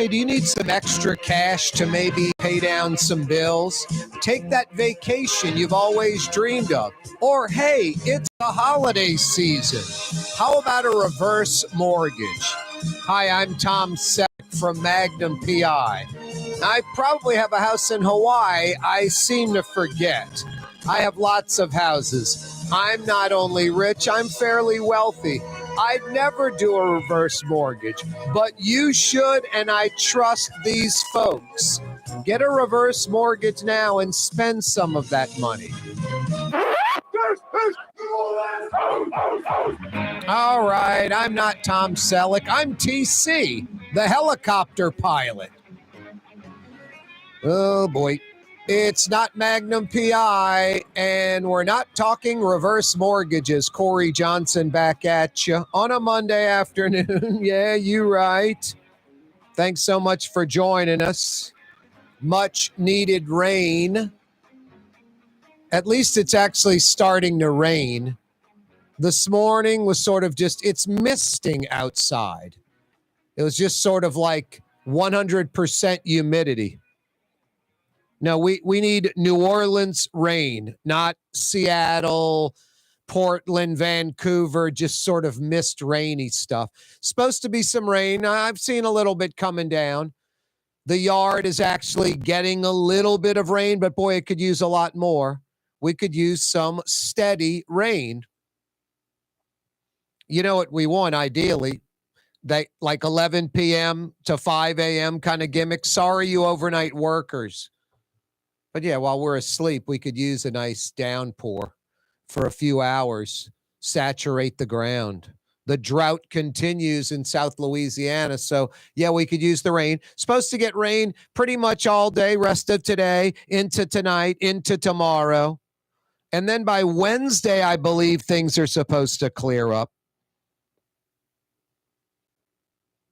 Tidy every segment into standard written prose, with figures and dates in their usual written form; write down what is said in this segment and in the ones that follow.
Hey, do you need some extra cash to maybe pay down some bills? Take that vacation you've always dreamed of. Or, hey, it's the holiday season. How about a reverse mortgage? Hi, I'm Tom Selleck from Magnum PI. I probably have a house in Hawaii I seem to forget. I have lots of houses. I'm not only rich, I'm fairly wealthy. I'd never do a reverse mortgage, but you should, and I trust these folks. Get a reverse mortgage now and spend some of that money. All right, I'm not Tom Selleck. I'm TC, the helicopter pilot. Oh, boy. It's not Magnum PI, and we're not talking reverse mortgages. Corey Johnson back at you on a Monday afternoon. Yeah, you right. Thanks so much for joining us. Much needed rain. At least it's actually starting to rain. This morning was sort of just, it's misting outside. It was just sort of like 100% humidity. No, we need New Orleans rain, not Seattle, Portland, Vancouver, just sort of mist rainy stuff. Supposed to be some rain. I've seen a little bit coming down. The yard is actually getting a little bit of rain, but boy, it could use a lot more. We could use some steady rain. You know what we want, ideally? They like 11 p.m. to 5 a.m. kind of gimmick. Sorry, you overnight workers. But yeah, while we're asleep, we could use a nice downpour for a few hours, saturate the ground. The drought continues in South Louisiana. So yeah, we could use the rain. Supposed to get rain pretty much all day, rest of today, into tonight, into tomorrow. And then by Wednesday, I believe things are supposed to clear up.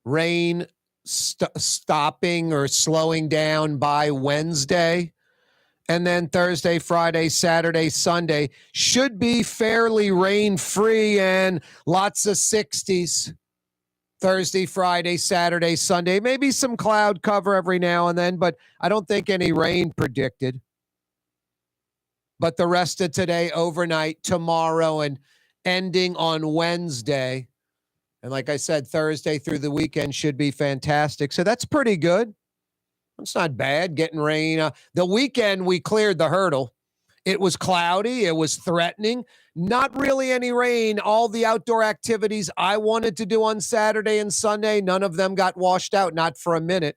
Rain stopping or slowing down by Wednesday. And then Thursday, Friday, Saturday, Sunday should be fairly rain-free and lots of 60s. Thursday, Friday, Saturday, Sunday. Maybe some cloud cover every now and then, but I don't think any rain predicted. But the rest of today, overnight, tomorrow, and ending on Wednesday. And like I said, Thursday through the weekend should be fantastic. So that's pretty good. It's not bad getting rain. The weekend, we cleared the hurdle. It was cloudy. It was threatening. Not really any rain. All the outdoor activities I wanted to do on Saturday and Sunday, none of them got washed out, not for a minute.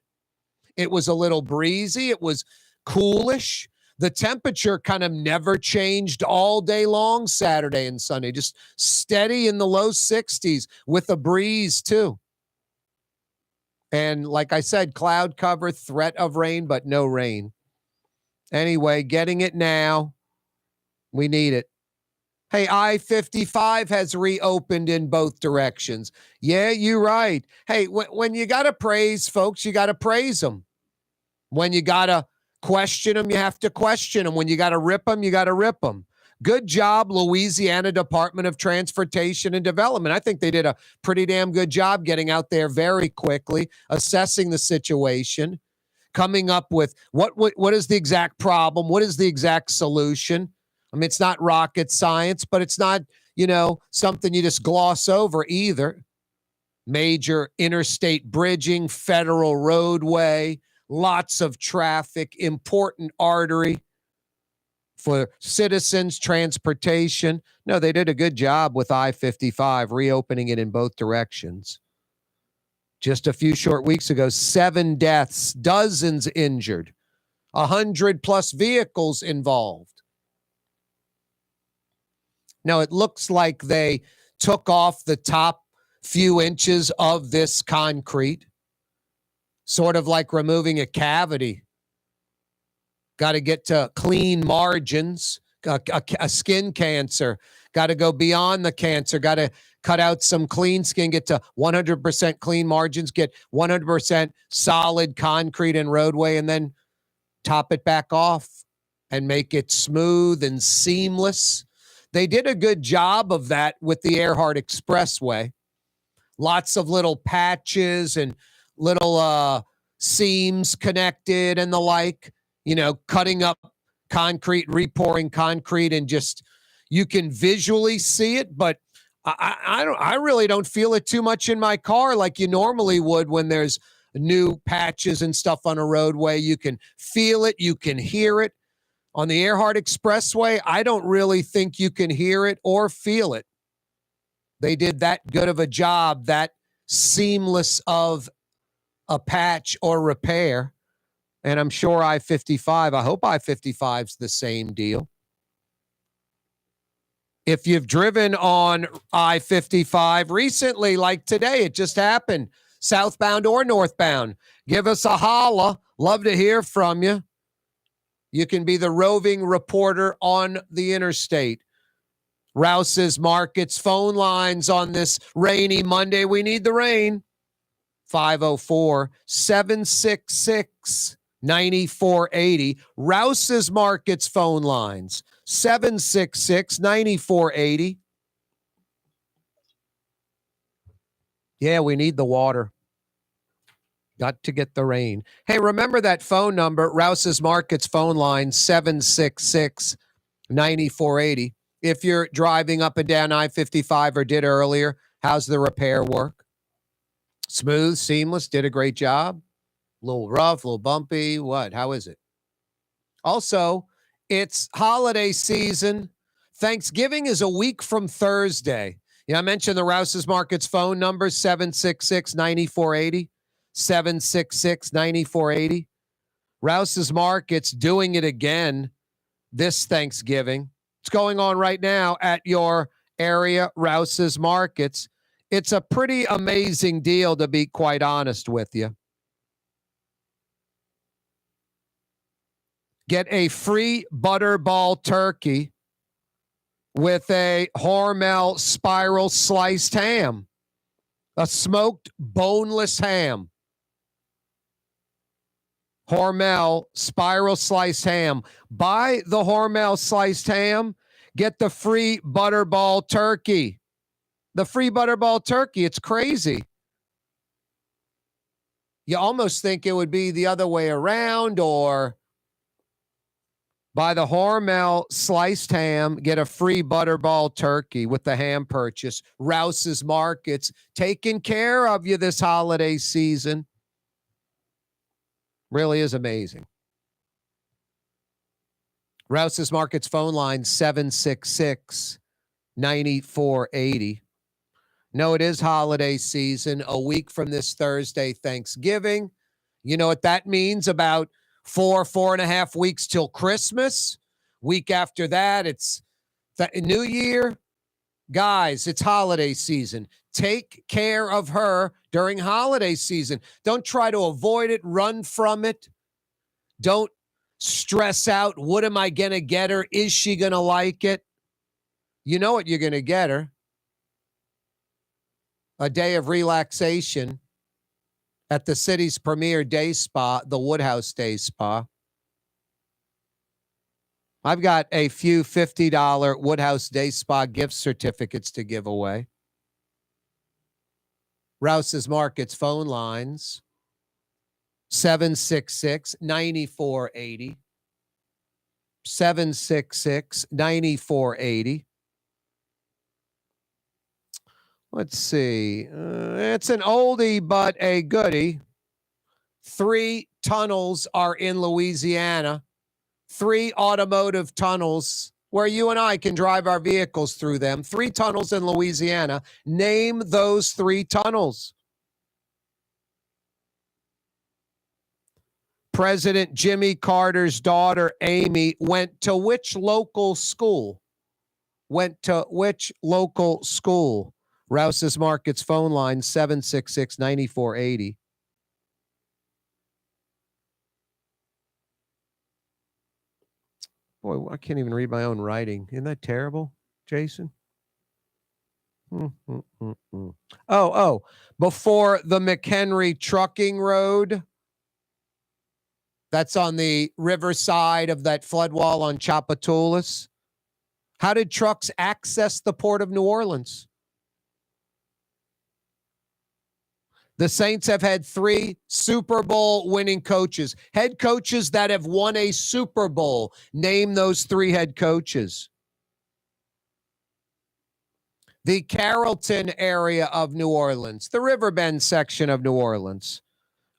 It was a little breezy. It was coolish. The temperature kind of never changed all day long Saturday and Sunday, just steady in the low 60s with a breeze too. And like I said, cloud cover, threat of rain, but no rain. Anyway, getting it now. We need it. Hey, I-55 has reopened in both directions. Yeah, you're right. Hey, when you got to praise folks, you got to praise them. When you got to question them, you have to question them. When you got to rip them, you got to rip them. Good job, Louisiana Department of Transportation and Development. I think they did a pretty damn good job getting out there very quickly, assessing the situation, coming up with what is the exact problem, what is the exact solution. I mean, it's not rocket science, but it's not, something you just gloss over either. Major interstate bridging, federal roadway, lots of traffic, important artery for citizens, transportation. No, they did a good job with I-55, reopening it in both directions. Just a few short weeks ago, 7 deaths, dozens injured, 100+ vehicles involved. Now, it looks like they took off the top few inches of this concrete, sort of like removing a cavity. Got to get to clean margins, a skin cancer. Got to go beyond the cancer. Got to cut out some clean skin, get to 100% clean margins, get 100% solid concrete and roadway, and then top it back off and make it smooth and seamless. They did a good job of that with the Earhart Expressway. Lots of little patches and little seams connected and the like, cutting up concrete, repouring concrete, and just you can visually see it, but I really don't feel it too much in my car like you normally would when there's new patches and stuff on a roadway. You can feel it, you can hear it. On the Earhart Expressway, I don't really think you can hear it or feel it. They did that good of a job, that seamless of a patch or repair. And I'm sure I-55, I hope I-55's the same deal. If you've driven on I-55 recently, like today, it just happened, southbound or northbound, give us a holla. Love to hear from you. You can be the roving reporter on the interstate. Rouse's Markets phone lines on this rainy Monday. We need the rain. 504-766-9480. Rouse's Markets phone lines. 766-9480. Yeah, we need the water. Got to get the rain. Hey, remember that phone number, Rouse's Markets phone line, 766-9480. If you're driving up and down I-55 or did earlier, how's the repair work? Smooth, seamless, did a great job? A little rough, a little bumpy, what? How is it? Also, it's holiday season. Thanksgiving is a week from Thursday. I mentioned the Rouse's Markets phone number, 766-9480. 766-9480. Rouse's Markets doing it again this Thanksgiving. It's going on right now at your area Rouse's Markets. It's a pretty amazing deal, to be quite honest with you. Get a free butterball turkey with a Hormel spiral sliced ham, a smoked boneless ham. Hormel spiral sliced ham. Buy the Hormel sliced ham. Get the free butterball turkey. The free butterball turkey. It's crazy. You almost think it would be the other way around, or buy the Hormel sliced ham, get a free butterball turkey with the ham purchase. Rouse's Markets taking care of you this holiday season. Really is amazing. Rouse's Markets phone line, 766-9480. No, it is holiday season. A week from this Thursday, Thanksgiving. You know what that means? About 4.5 weeks till Christmas. Week after that, it's New Year. Guys, it's holiday season. Take care of her during holiday season. Don't try to avoid it, run from it. Don't stress out. What am I going to get her? Is she going to like it? You know what you're going to get her. A day of relaxation at the city's premier day spa, the Woodhouse Day Spa. I've got a few $50 Woodhouse Day Spa gift certificates to give away. Rouse's Markets phone lines, 766-9480. 766-9480. Let's see. It's an oldie but a goodie. 3 tunnels are in Louisiana. 3 automotive tunnels where you and I can drive our vehicles through them. 3 tunnels in Louisiana. Name those 3 tunnels. President Jimmy Carter's daughter, Amy, went to which local school? Rouse's Markets phone line, 766-9480. Boy, I can't even read my own writing. Isn't that terrible, Jason? Oh, before the McHenry Trucking Road. That's on the riverside of that flood wall on Chapatoulas. How did trucks access the port of New Orleans? The Saints have had 3 Super Bowl winning coaches. Head coaches that have won a Super Bowl. Name those 3 head coaches. The Carrollton area of New Orleans, the Riverbend section of New Orleans.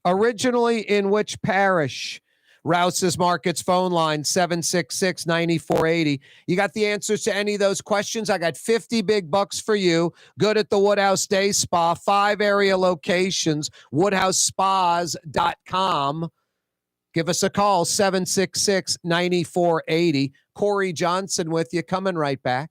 Originally in which parish? Rouse's Markets phone line, 766-9480. You got the answers to any of those questions? I got 50 big bucks for you. Good at the Woodhouse Day Spa, 5 area locations, woodhousespas.com. Give us a call, 766-9480. Corey Johnson with you, coming right back.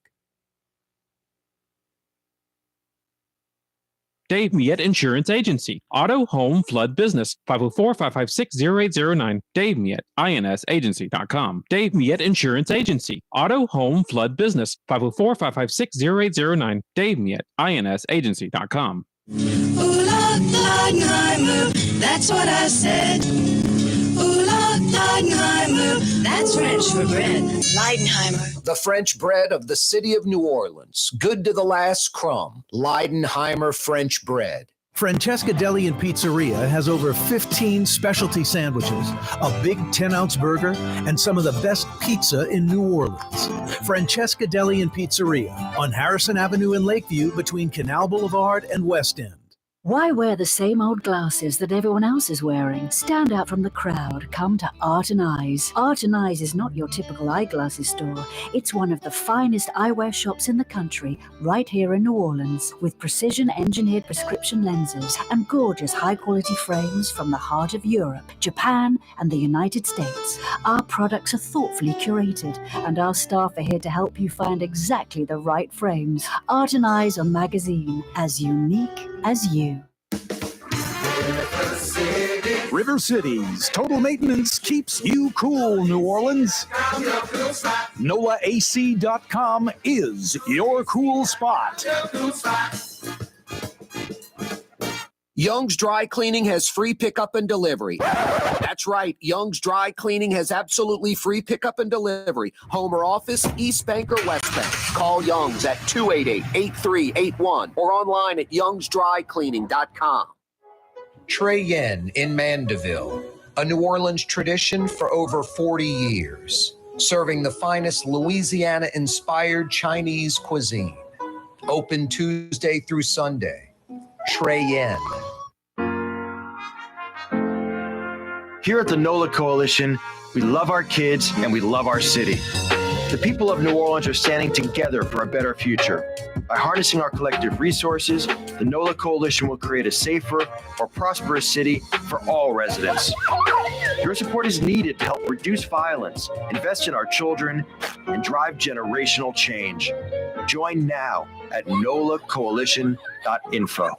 Dave Miette Insurance Agency. Auto, home, flood, business. 504-556-0809. Dave Miette, INSagency.com. Dave Miette Insurance Agency. Auto, home, flood, business. 504-556-0809. Dave Miette, INSagency.com. Leidenheimer, that's what I said. Leidenheimer, that's French for bread. Leidenheimer. The French bread of the city of New Orleans. Good to the last crumb. Leidenheimer French bread. Francesca Deli and Pizzeria has over 15 specialty sandwiches, a big 10-ounce burger, and some of the best pizza in New Orleans. Francesca Deli and Pizzeria on Harrison Avenue in Lakeview between Canal Boulevard and West End. Why wear the same old glasses that everyone else is wearing? Stand out from the crowd. Come to Art and Eyes. Art and Eyes is not your typical eyeglasses store. It's one of the finest eyewear shops in the country, right here in New Orleans, with precision-engineered prescription lenses and gorgeous high-quality frames from the heart of Europe, Japan, and the United States. Our products are thoughtfully curated, and our staff are here to help you find exactly the right frames. Art and Eyes on magazine, as unique as you. River Cities Total Maintenance keeps you cool, New Orleans. NOLAAC.com is your cool spot. Young's Dry Cleaning has free pickup and delivery. That's right. Young's Dry Cleaning has absolutely free pickup and delivery. Home or office, East Bank or West Bank. Call Young's at 288-8381 or online at youngsdrycleaning.com. Trey Yen in Mandeville, a New Orleans tradition for over 40 years, serving the finest Louisiana-inspired Chinese cuisine. Open Tuesday through Sunday. Trey Yen. Here at the NOLA Coalition, we love our kids and we love our city. The people of New Orleans are standing together for a better future. By harnessing our collective resources, the NOLA Coalition will create a safer, more prosperous city for all residents. Your support is needed to help reduce violence, invest in our children, and drive generational change. Join now at nolacoalition.info.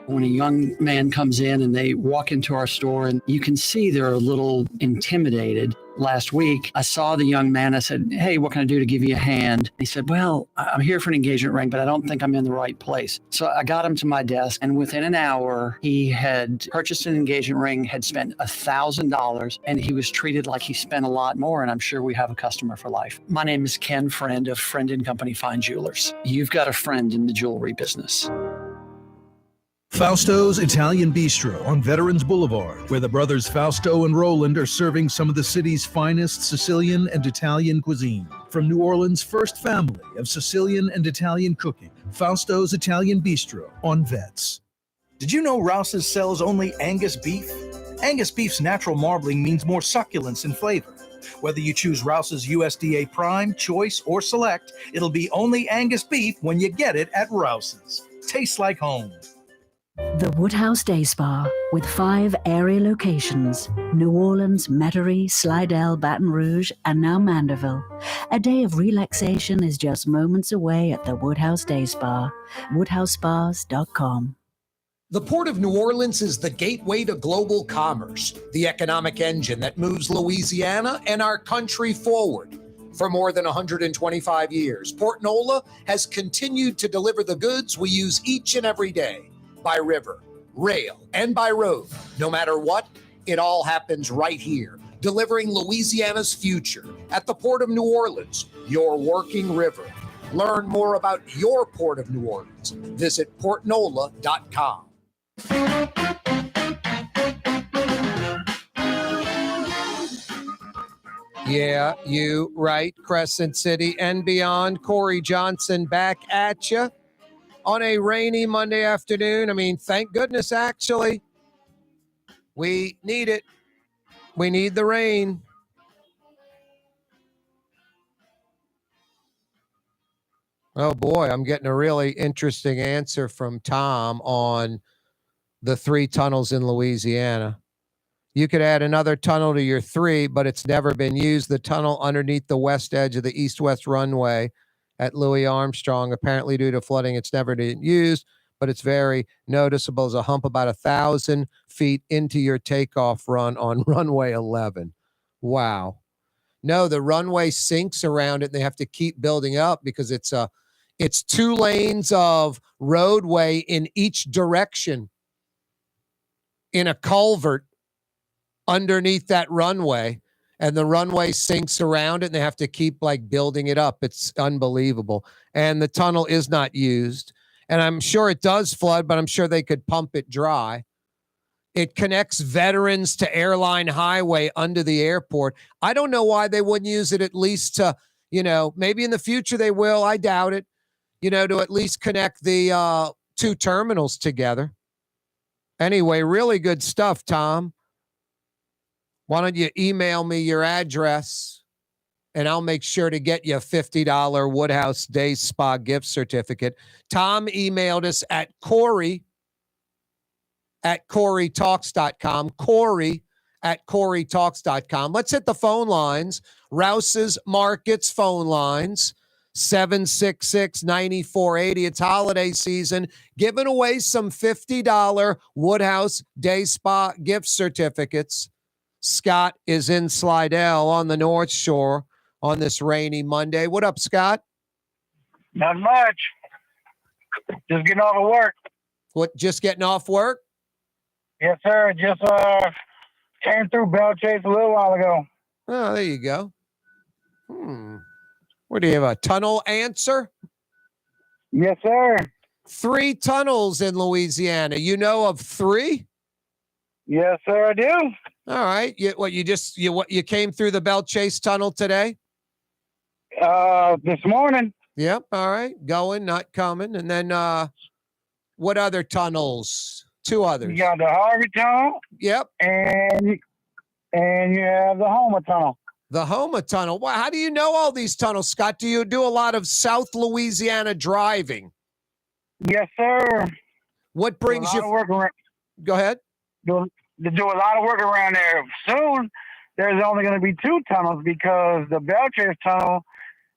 When a young man comes in and they walk into our store and you can see they're a little intimidated. Last week, I saw the young man. I said, "Hey, what can I do to give you a hand?" He said, "Well, I'm here for an engagement ring, but I don't think I'm in the right place." So I got him to my desk, and within an hour, he had purchased an engagement ring, had spent $1,000, and he was treated like he spent a lot more, and I'm sure we have a customer for life. My name is Ken Friend of Friend & Company Fine Jewelers. You've got a friend in the jewelry business. Fausto's Italian Bistro on Veterans Boulevard, where the brothers Fausto and Roland are serving some of the city's finest Sicilian and Italian cuisine. From New Orleans' first family of Sicilian and Italian cooking, Fausto's Italian Bistro on Vets. Did you know Rouse's sells only Angus beef? Angus beef's natural marbling means more succulence and flavor. Whether you choose Rouse's USDA Prime, Choice, or Select, it'll be only Angus beef when you get it at Rouse's. Tastes like home. The Woodhouse Day Spa, with 5 area locations: New Orleans, Metairie, Slidell, Baton Rouge, and now Mandeville. A day of relaxation is just moments away at the Woodhouse Day Spa. woodhousespas.com. The Port of New Orleans is the gateway to global commerce, the economic engine that moves Louisiana and our country forward. For more than 125 years, Port Nola has continued to deliver the goods we use each and every day. By river, rail, and by road. No matter what, it all happens right here, delivering Louisiana's future at the Port of New Orleans, your working river. Learn more about your Port of New Orleans. Visit portnola.com. Yeah, you right. Crescent City and beyond. Corey Johnson back at you on a rainy Monday afternoon. I mean, thank goodness, actually. We need it. We need the rain. Oh, boy, I'm getting a really interesting answer from Tom on the 3 tunnels in Louisiana. You could add another tunnel to your 3, but it's never been used. The tunnel underneath the west edge of the east-west runway at Louis Armstrong, apparently due to flooding, it's never been used, but it's very noticeable as a hump about 1,000 feet into your takeoff run on runway 11. Wow. No, the runway sinks around it, and they have to keep building up because it's 2 lanes of roadway in each direction in a culvert underneath that runway, and the runway sinks around it, and they have to keep building it up. It's unbelievable. And the tunnel is not used. And I'm sure it does flood, but I'm sure they could pump it dry. It connects Veterans to Airline Highway under the airport. I don't know why they wouldn't use it at least to, maybe in the future they will. I doubt it, to at least connect the 2 terminals together. Anyway, really good stuff, Tom. Why don't you email me your address, and I'll make sure to get you a $50 Woodhouse Day Spa gift certificate. Tom emailed us at Corey@CoreyTalks.com. Corey@CoreyTalks.com. Let's hit the phone lines. Rouse's Markets phone lines, 766-9480. It's holiday season. Giving away some $50 Woodhouse Day Spa gift certificates. Scott is in Slidell on the North Shore on this rainy Monday. What up, Scott? Not much. Just getting off of work. What, just getting off work? Yes, sir. Just came through Bell Chase a little while ago. Oh, there you go. What do you have, a tunnel answer? Yes, sir. 3 tunnels in Louisiana. You know of 3? Yes, sir, I do. All right. You came through the Bell Chase tunnel today? This morning. Yep. All right. Going, not coming. And then what other tunnels? 2 others. You got the Harvey Tunnel. Yep. And you have the Houma Tunnel. The Houma Tunnel. Wow. How do you know all these tunnels, Scott? Do you do a lot of South Louisiana driving? Yes, sir. What brings you? Go ahead. To do a lot of work around there. Soon, there's only going to be 2 tunnels because the Bell Chase Tunnel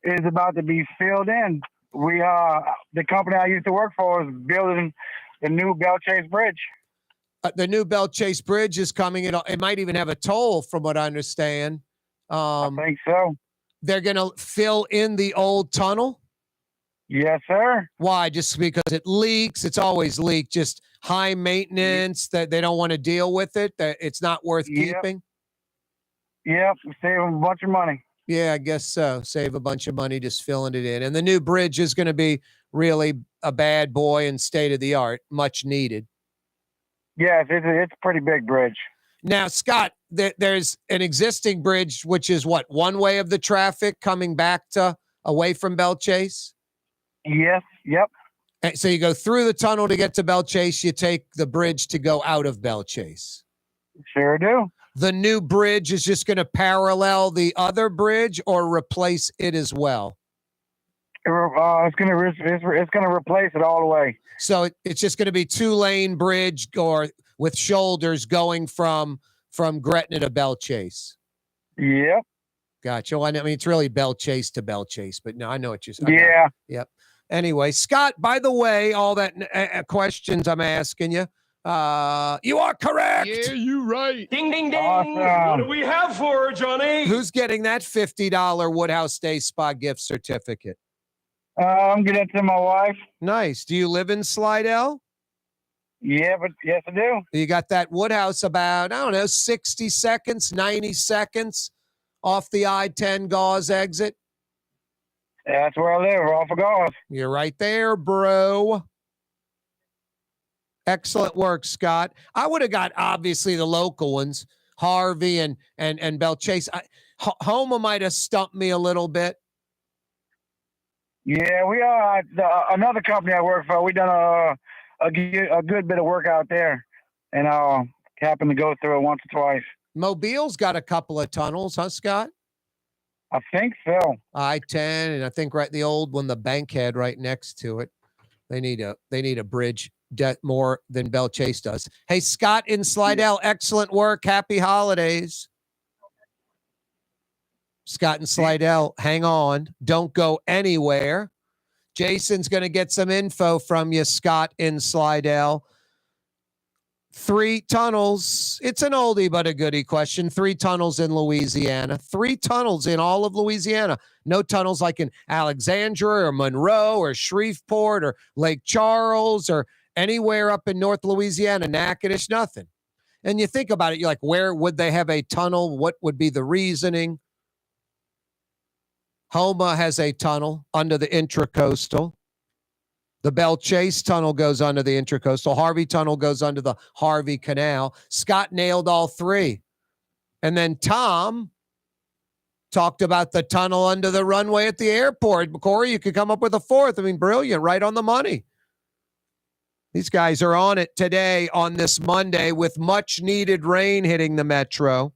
is about to be filled in. The company I used to work for is building the new Bell Chase Bridge. The new Bell Chase Bridge is coming. It might even have a toll, from what I understand. I think so. They're going to fill in the old tunnel? Yes, sir. Why? Just because it leaks? It's always leaked. Just high maintenance, that they don't want to deal with it, that it's not worth keeping? Yep, save a bunch of money. Yeah, I guess so. Save a bunch of money just filling it in. And the new bridge is going to be really a bad boy and state-of-the-art, much needed. Yes, it's a pretty big bridge. Now, Scott, there's an existing bridge, which is what, one way of the traffic coming back away from Bell Chase? Yes, yep. So you go through the tunnel to get to Bell Chase. You take the bridge to go out of Bell Chase. Sure do. The new bridge is just going to parallel the other bridge or replace it as well? It's going to replace it all the way. So it's just going to be 2-lane bridge with shoulders going from Gretna to Bell Chase. Yep. Gotcha. Well, I mean, it's really Bell Chase to Bell Chase, but no, I know what you're saying. Yeah. Yep. Anyway, Scott, by the way, all that questions I'm asking you, you are correct. Yeah, you right. Ding, ding, ding. Awesome. What do we have for her, Johnny? Who's getting that $50 Woodhouse Day Spa gift certificate? I'm getting it to my wife. Nice. Do you live in Slidell? Yeah, but yes, I do. You got that Woodhouse about, 60 seconds, 90 seconds off the I-10 Gauze exit? Yeah, that's where I live, off of golf. You're right there, bro. Excellent work, Scott. I would have got, obviously, the local ones, Harvey and Bell Chase. Homa might have stumped me a little bit. Yeah, we are another company I work for. We done a good bit of work out there, and happened to go through it once or twice. Mobile's got a couple of tunnels, huh, Scott? I think so. I-10, and I think the old one, the Bankhead, right next to it. They need a bridge more than Bell Chase does. Hey, Scott in Slidell, excellent work. Happy holidays. Scott and Slidell, hang on. Don't go anywhere. Jason's going to get some info from you, Scott in Slidell. 3 tunnels. It's an oldie but a goodie question. 3 tunnels in Louisiana. 3 tunnels in all of Louisiana. No tunnels like in Alexandria or Monroe or Shreveport or Lake Charles or anywhere up in North Louisiana. Natchitoches, nothing. And you think about it, you're like, where would they have a tunnel? What would be the reasoning? Homa has a tunnel under the Intracoastal. The Bell Chase Tunnel goes under the Intracoastal. Harvey Tunnel goes under the Harvey Canal. Scott nailed all 3. And then Tom talked about the tunnel under the runway at the airport. Corey, you could come up with a 4th. I mean, brilliant, right on the money. These guys are on it today on this Monday with much needed rain hitting the metro.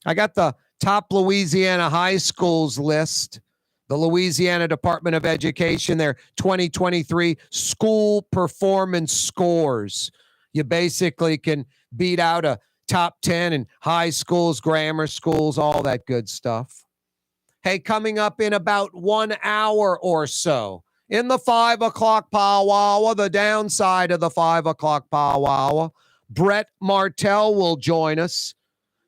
I got the top Louisiana high schools list. The Louisiana Department of Education, their 2023 school performance scores. You basically can beat out a top 10 in high schools, grammar schools, all that good stuff. Hey, coming up in about 1 hour or so, in the 5 o'clock powwow, the downside of the 5 o'clock powwow, Brett Martel will join us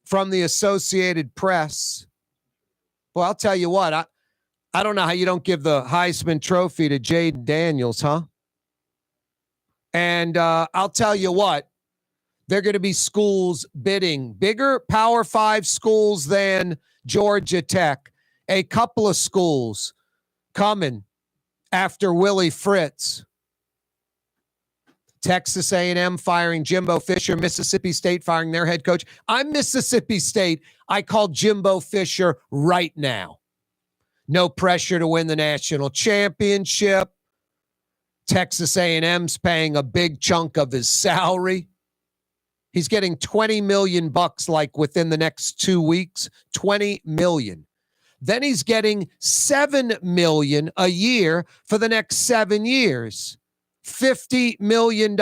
from the Associated Press. Well, I'll tell you what, I don't know how you don't give the Heisman Trophy to Jaden Daniels, huh? And I'll tell you what, they're going to be schools bidding, bigger Power 5 schools than Georgia Tech. A couple of schools coming after Willie Fritz. Texas A&M firing Jimbo Fisher, Mississippi State firing their head coach. I'm Mississippi State. I call Jimbo Fisher right now. No pressure to win the national championship. Texas A&M's paying a big chunk of his salary. He's getting $20 million like within the next 2 weeks. $20 million. Then he's getting $7 million a year for the next 7 years. $50 million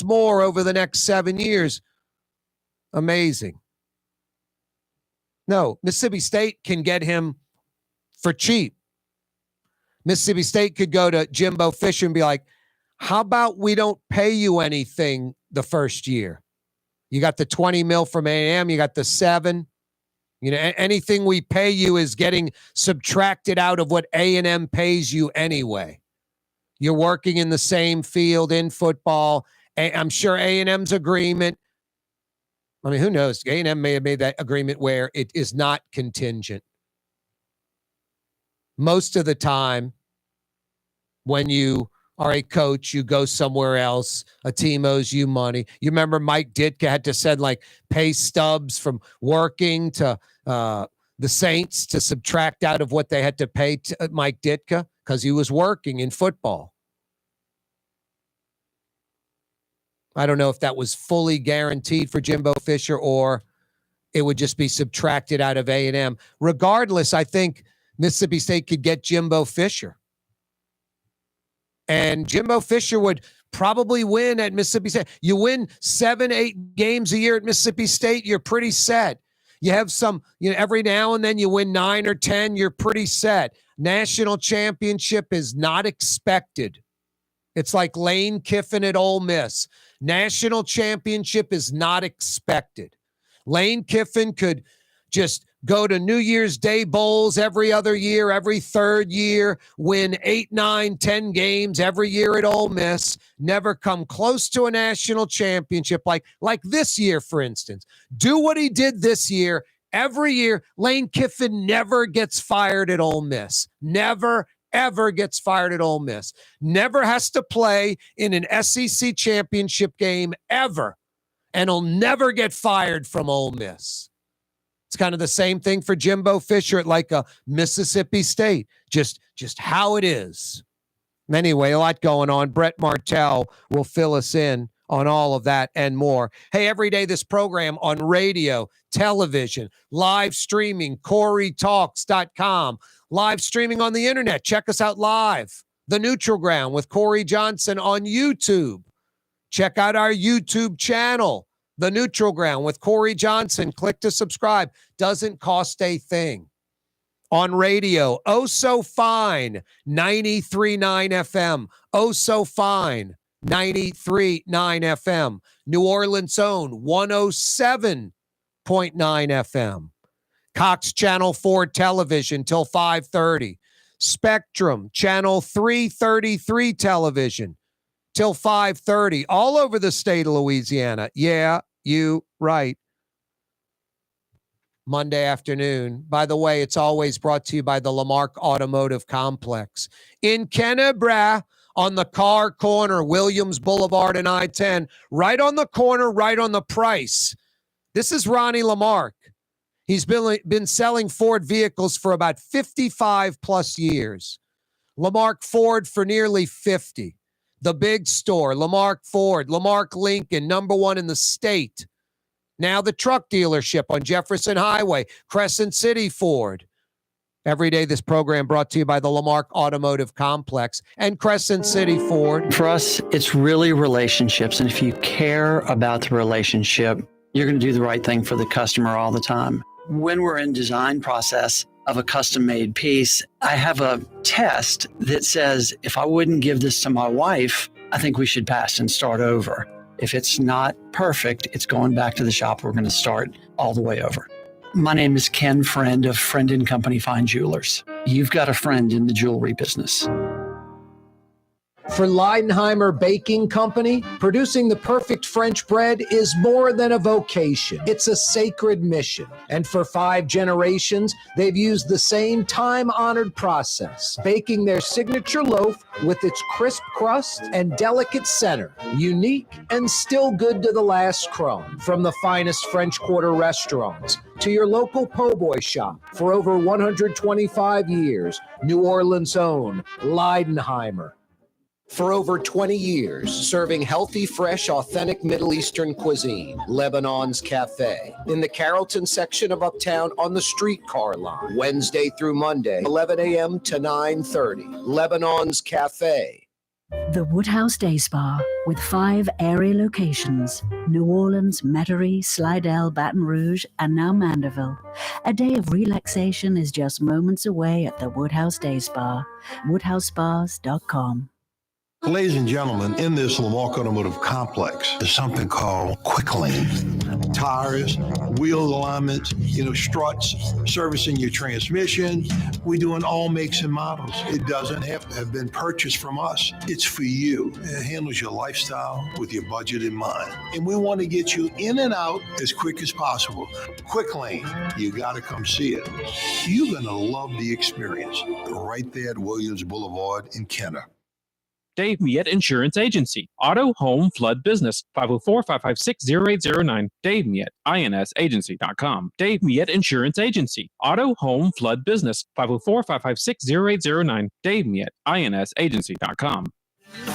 more over the next 7 years. Amazing. No, Mississippi State can get him for cheap. Mississippi State could go to Jimbo Fisher and be like, how about we don't pay you anything the first year? You got the 20 mil from A&M, you got the 7. You know, anything we pay you is getting subtracted out of what A&M pays you anyway. You're working in the same field in football. I'm sure A&M's agreement, I mean, who knows? A&M may have made that agreement where it is not contingent. Most of the time, when you are a coach, you go somewhere else, a team owes you money. You remember Mike Ditka had to send like pay stubs from working to the Saints to subtract out of what they had to pay to Mike Ditka because he was working in football. I don't know if that was fully guaranteed for Jimbo Fisher or it would just be subtracted out of A&M. Regardless, I think Mississippi State could get Jimbo Fisher. And Jimbo Fisher would probably win at Mississippi State. You win 7-8 games a year at Mississippi State, you're pretty set. You have some, every now and then you win 9 or 10, you're pretty set. National championship is not expected. It's like Lane Kiffin at Ole Miss. National championship is not expected. Lane Kiffin could just go to New Year's Day bowls every other year, every third year, win 8, 9, 10 games every year at Ole Miss, never come close to a national championship like this year, for instance. Do what he did this year Every year, Lane Kiffin never gets fired at Ole Miss. Never, ever gets fired at Ole Miss. Never has to play in an SEC championship game ever. And he'll never get fired from Ole Miss. It's kind of the same thing for Jimbo Fisher at like a Mississippi State. Just how it is. Anyway, a lot going on. Brett Martel will fill us in on all of that and more. Hey, every day this program on radio, television, live streaming, KaareTalks.com, live streaming on the internet. Check us out live. The Neutral Ground with Corey Johnson on YouTube. Check out our YouTube channel, The Neutral Ground with Corey Johnson. Click to subscribe. Doesn't cost a thing. On radio, Oh So Fine, 93.9 FM. Oh So Fine, 93.9 FM. New Orleans' own 107.9 FM. Cox Channel 4 television till 5:30. Spectrum Channel 333 television till 5:30. All over the state of Louisiana. Yeah, you right. Monday afternoon. By the way, it's always brought to you by the Lamarck Automotive Complex. In Kennebra, on the Carr corner, Williams Boulevard and I-10, right on the corner, right on the price. This is Ronnie Lamarck. He's been selling Ford vehicles for about 55 plus years. Lamarck Ford for nearly 50. The big store, Lamarck Ford, Lamarck Lincoln, #1 in the state. Now the truck dealership on Jefferson Highway, Crescent City Ford. Every day this program brought to you by the Lamarck Automotive Complex and Crescent City Ford. For us, it's really relationships. And if you care about the relationship, you're going to do the right thing for the customer all the time. When we're in design process of a custom-made piece, I have a test that says, if I wouldn't give this to my wife, I think we should pass and start over. If it's not perfect, it's going back to the shop. We're going to start all the way over. My name is Ken Friend of Friend & Company Fine Jewelers. You've got a friend in the jewelry business. For Leidenheimer Baking Company, producing the perfect French bread is more than a vocation. It's a sacred mission. And for 5 generations, they've used the same time-honored process, baking their signature loaf with its crisp crust and delicate center, unique and still good to the last crumb. From the finest French Quarter restaurants to your local po' boy shop, for over 125 years, New Orleans' own Leidenheimer. For over 20 years, serving healthy, fresh, authentic Middle Eastern cuisine, Lebanon's Cafe. In the Carrollton section of Uptown on the streetcar line, Wednesday through Monday, 11 a.m. to 9:30. Lebanon's Cafe. The Woodhouse Day Spa, with 5 area locations: New Orleans, Metairie, Slidell, Baton Rouge, and now Mandeville. A day of relaxation is just moments away at the Woodhouse Day Spa. WoodhouseSpas.com. Ladies and gentlemen, in this Lamarck Automotive Complex is something called Quick Lane. Tires, wheel alignments, struts, servicing your transmission. We do in all makes and models. It doesn't have to have been purchased from us. It's for you. It handles your lifestyle with your budget in mind. And we want to get you in and out as quick as possible. Quick Lane, you got to come see it. You're going to love the experience right there at Williams Boulevard in Kenner. Dave Miette Insurance Agency. Auto, home, flood business. 504-556-0809. Dave Miette, INSagency.com. Dave Miette Insurance Agency. Auto, home, flood business. 504-556-0809. Dave Miette, INSagency.com.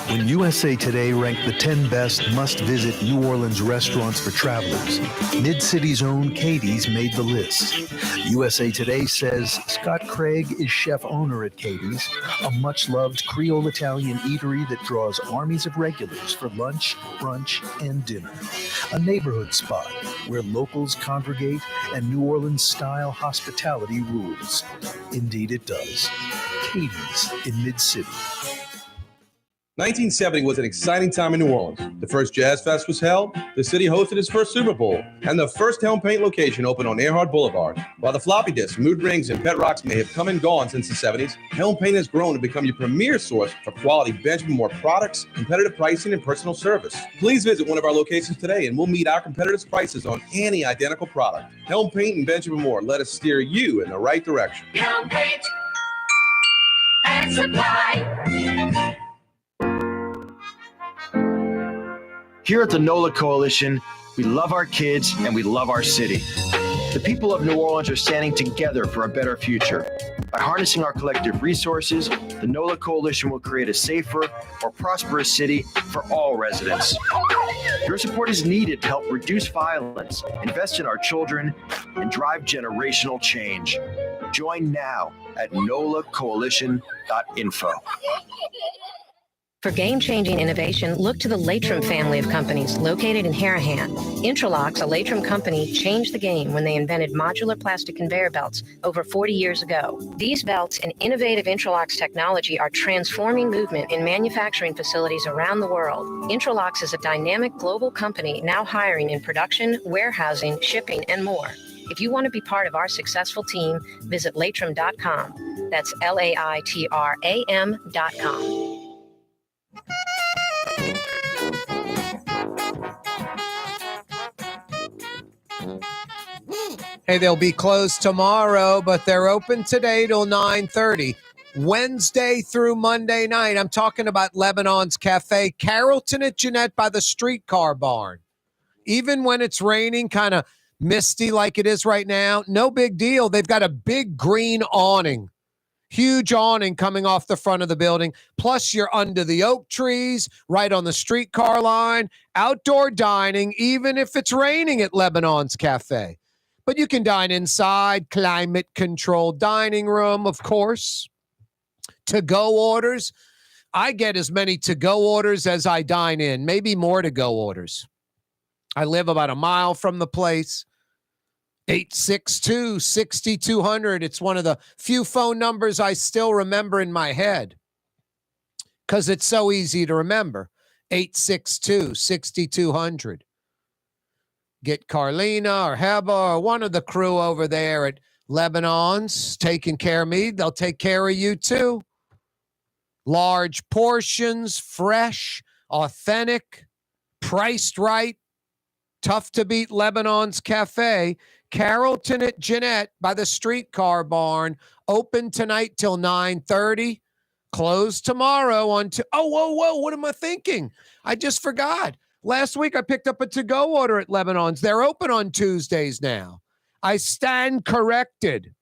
When USA Today ranked the 10 best must-visit New Orleans restaurants for travelers, Mid-City's own Katie's made the list. USA Today says Scott Craig is chef-owner at Katie's, a much-loved Creole Italian eatery that draws armies of regulars for lunch, brunch, and dinner. A neighborhood spot where locals congregate and New Orleans-style hospitality rules. Indeed it does. Katie's in Mid-City. 1970 was an exciting time in New Orleans. The first Jazz Fest was held, the city hosted its first Super Bowl, and the first Helm Paint location opened on Earhart Boulevard. While the floppy disks, mood rings, and pet rocks may have come and gone since the 70s, Helm Paint has grown to become your premier source for quality Benjamin Moore products, competitive pricing, and personal service. Please visit one of our locations today and we'll meet our competitors' prices on any identical product. Helm Paint and Benjamin Moore, let us steer you in the right direction. Helm Paint and Supply. Here at the NOLA Coalition, we love our kids and we love our city. The people of New Orleans are standing together for a better future. By harnessing our collective resources, the NOLA Coalition will create a safer, more prosperous city for all residents. Your support is needed to help reduce violence, invest in our children, and drive generational change. Join now at nolacoalition.info. For game-changing innovation, look to the Latrim family of companies located in Harahan. Intralocks, a Latrim company, changed the game when they invented modular plastic conveyor belts over 40 years ago. These belts and innovative Intralocks technology are transforming movement in manufacturing facilities around the world. Intralocks is a dynamic global company now hiring in production, warehousing, shipping, and more. If you want to be part of our successful team, visit latrim.com. That's LAITRAM.com. Hey, they'll be closed tomorrow, but they're open today till 9:30. Wednesday through Monday night. I'm talking about Lebanon's Cafe, Carrollton at Jeanette by the streetcar barn. Even when it's raining, kind of misty like it is right now, no big deal. They've got a big green awning. Huge awning coming off the front of the building. Plus, you're under the oak trees, right on the streetcar line. Outdoor dining, even if it's raining at Lebanon's Cafe. But you can dine inside, climate-controlled dining room, of course. To-go orders. I get as many to-go orders as I dine in, maybe more to-go orders. I live about a mile from the place. 862-6200. It's one of the few phone numbers I still remember in my head because it's so easy to remember. 862-6200. Get Carlina or Heba or one of the crew over there at Lebanon's taking care of me. They'll take care of you too. Large portions, fresh, authentic, priced right. Tough to beat Lebanon's Cafe. Carrollton at Jeanette by the streetcar barn. Open tonight till 9:30. Closed tomorrow on whoa, what am I thinking? I just forgot. Last week I picked up a to-go order at Lebanon's. They're open on Tuesdays now. I stand corrected.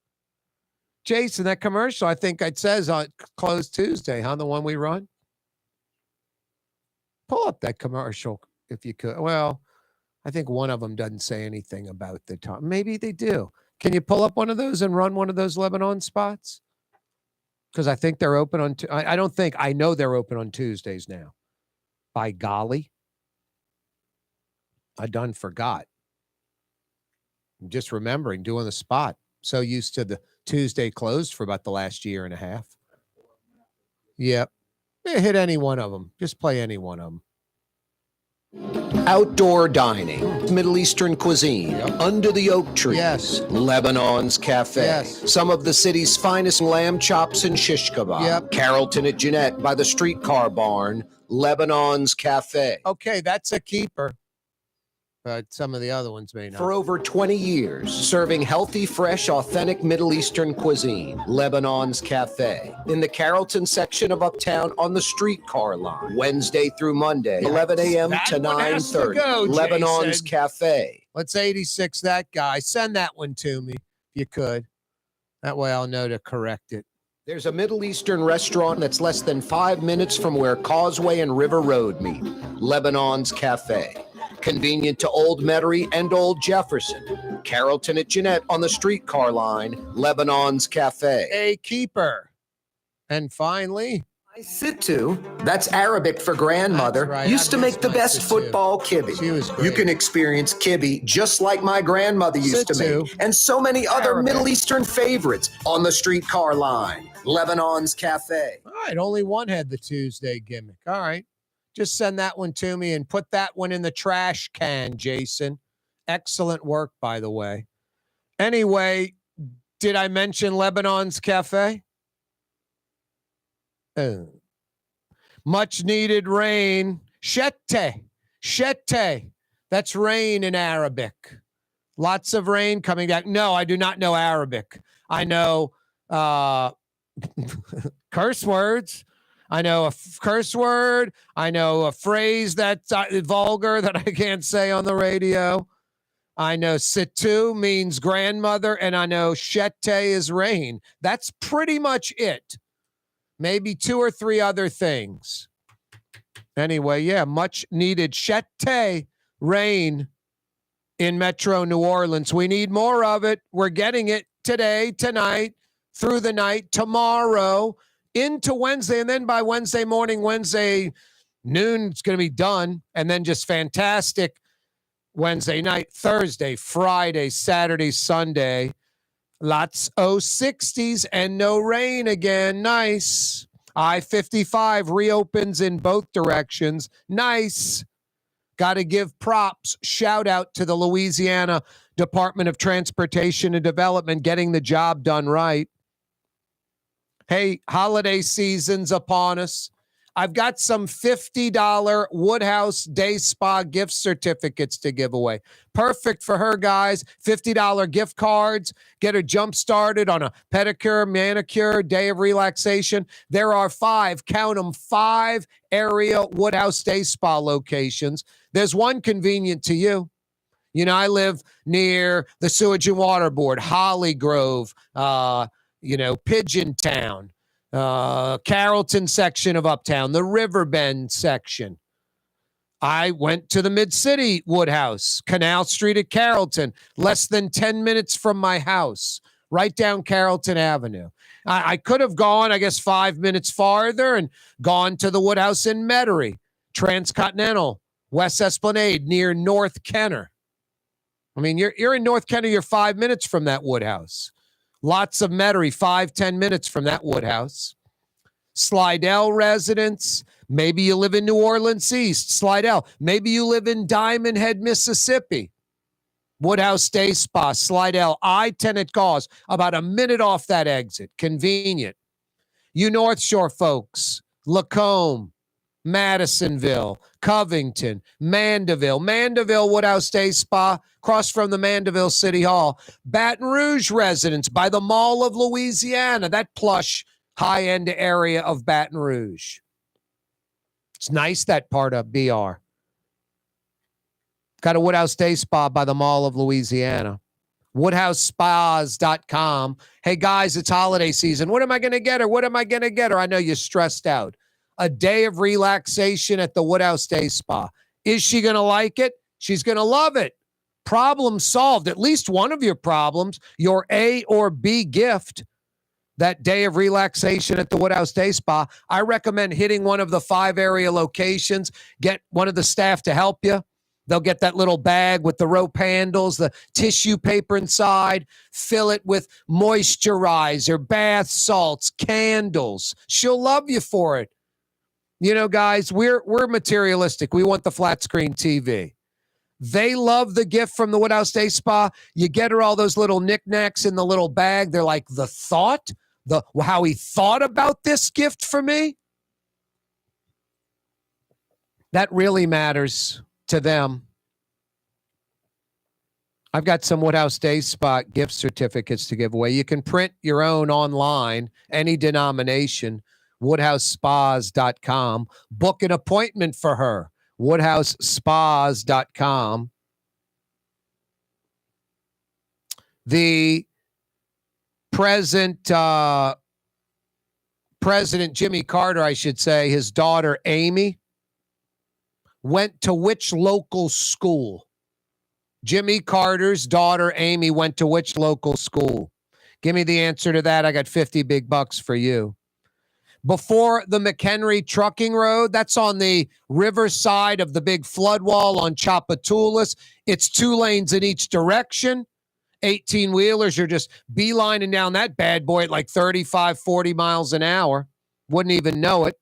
Jason, that commercial, I think it says on closed Tuesday, huh? The one we run? Pull up that commercial if you could. Well, I think one of them doesn't say anything about the time. Maybe they do. Can you pull up one of those and run one of those Lebanon spots? Because I think they're open on, I know they're open on Tuesdays now. By golly. I done forgot. I'm just remembering doing the spot. So used to the Tuesday closed for about the last year and a half. Yep. Hit any one of them. Just play any one of them. Outdoor dining, Middle Eastern cuisine, under the oak tree. Yes. Lebanon's Cafe. Yes. Some of the city's finest lamb chops and shish kebab. Yep. Carrollton at Jeanette by the streetcar barn. Lebanon's Cafe. Okay, that's a keeper. But some of the other ones may not. For over 20 years, serving healthy, fresh, authentic Middle Eastern cuisine. Lebanon's Cafe. In the Carrollton section of Uptown on the streetcar line. Wednesday through Monday, 11 a.m. to 9:30. Lebanon's Cafe. Let's 86 that guy. Send that one to me if you could. That way I'll know to correct it. There's a Middle Eastern restaurant that's less than 5 minutes from where Causeway and River Road meet. Lebanon's Cafe. Convenient to Old Metairie and Old Jefferson. Carrollton at Jeanette on the streetcar line. Lebanon's Cafe. A keeper. And finally, I sit to. That's Arabic for grandmother. That's right. Used to make the best Sit-to. football kibbe. She was great. You can experience kibbe just like my grandmother used to Sit-to. make. And so many other Arabic. Middle Eastern favorites on the streetcar line. Lebanon's Cafe. All right, only one had the Tuesday gimmick. All right. Just send that one to me and put that one in the trash can, Jason. Excellent work, by the way. Anyway, did I mention Lebanon's Cafe? Much needed rain. Shette. That's rain in Arabic. Lots of rain coming down. No, I do not know Arabic. I know curse words. I know a curse word. I know a phrase that's vulgar that I can't say on the radio. I know situ means grandmother, and I know shette is rain. That's pretty much it. Maybe 2 or 3 other things. Anyway, yeah, much needed shette rain in Metro New Orleans. We need more of it. We're getting it today, tonight, through the night, tomorrow, into Wednesday, and then by Wednesday morning, Wednesday noon, it's going to be done, and then just fantastic Wednesday night, Thursday, Friday, Saturday, Sunday. Lots of 60s and no rain again. Nice. I-55 reopens in both directions. Nice. Got to give props. Shout out to the Louisiana Department of Transportation and Development getting the job done right. Hey, holiday season's upon us. I've got some $50 Woodhouse Day Spa gift certificates to give away. Perfect for her, guys. $50 gift cards. Get her jump started on a pedicure, manicure, day of relaxation. There are 5, count them, 5 area Woodhouse Day Spa locations. There's one convenient to you. You know, I live near the Sewage and Water Board, Holly Grove, Pigeon Town, Carrollton section of Uptown, the Riverbend section. I went to the Mid-City Woodhouse, Canal Street at Carrollton, less than 10 minutes from my house, right down Carrollton Avenue. I could have gone, I guess, 5 minutes farther and gone to the Woodhouse in Metairie, Transcontinental, West Esplanade, near North Kenner. I mean, you're in North Kenner, you're 5 minutes from that Woodhouse. Lots of Metairie, 5-10 minutes from that Woodhouse. Slidell residents. Maybe you live in New Orleans East, Slidell. Maybe you live in Diamond Head, Mississippi. Woodhouse Day Spa, Slidell, I-10 at Gauze, about a minute off that exit. Convenient. You North Shore folks, Lacombe, Madisonville, Covington, Mandeville, Woodhouse Day Spa, across from the Mandeville City Hall. Baton Rouge residents by the Mall of Louisiana, that plush high-end area of Baton Rouge. It's nice, that part of BR. Got a Woodhouse Day Spa by the Mall of Louisiana. WoodhouseSpas.com. Hey, guys, it's holiday season. What am I going to get her? I know you're stressed out. A day of relaxation at the Woodhouse Day Spa. Is she going to like it? She's going to love it. Problem solved. At least one of your problems, your A or B gift, that day of relaxation at the Woodhouse Day Spa. I recommend hitting one of the 5 area locations. Get one of the staff to help you. They'll get that little bag with the rope handles, the tissue paper inside, fill it with moisturizer, bath salts, candles. She'll love you for it. You know, guys, we're materialistic. We want the flat screen TV. They love the gift from the Woodhouse Day Spa. You get her all those little knickknacks in the little bag. They're like, the thought, how he thought about this gift for me. That really matters to them. I've got some Woodhouse Day Spa gift certificates to give away. You can print your own online, any denomination. WoodhouseSpas.com. Book an appointment for her. WoodhouseSpas.com. The President Jimmy Carter, I should say, his daughter Amy, went to which local school? Jimmy Carter's daughter Amy went to which local school? Give me the answer to that. I got 50 big bucks for you. Before the McHenry Trucking Road, that's on the river side of the big flood wall on Chapatoulas. It's 2 lanes in each direction. 18-wheelers are just beelining down that bad boy at like 35, 40 miles an hour. Wouldn't even know it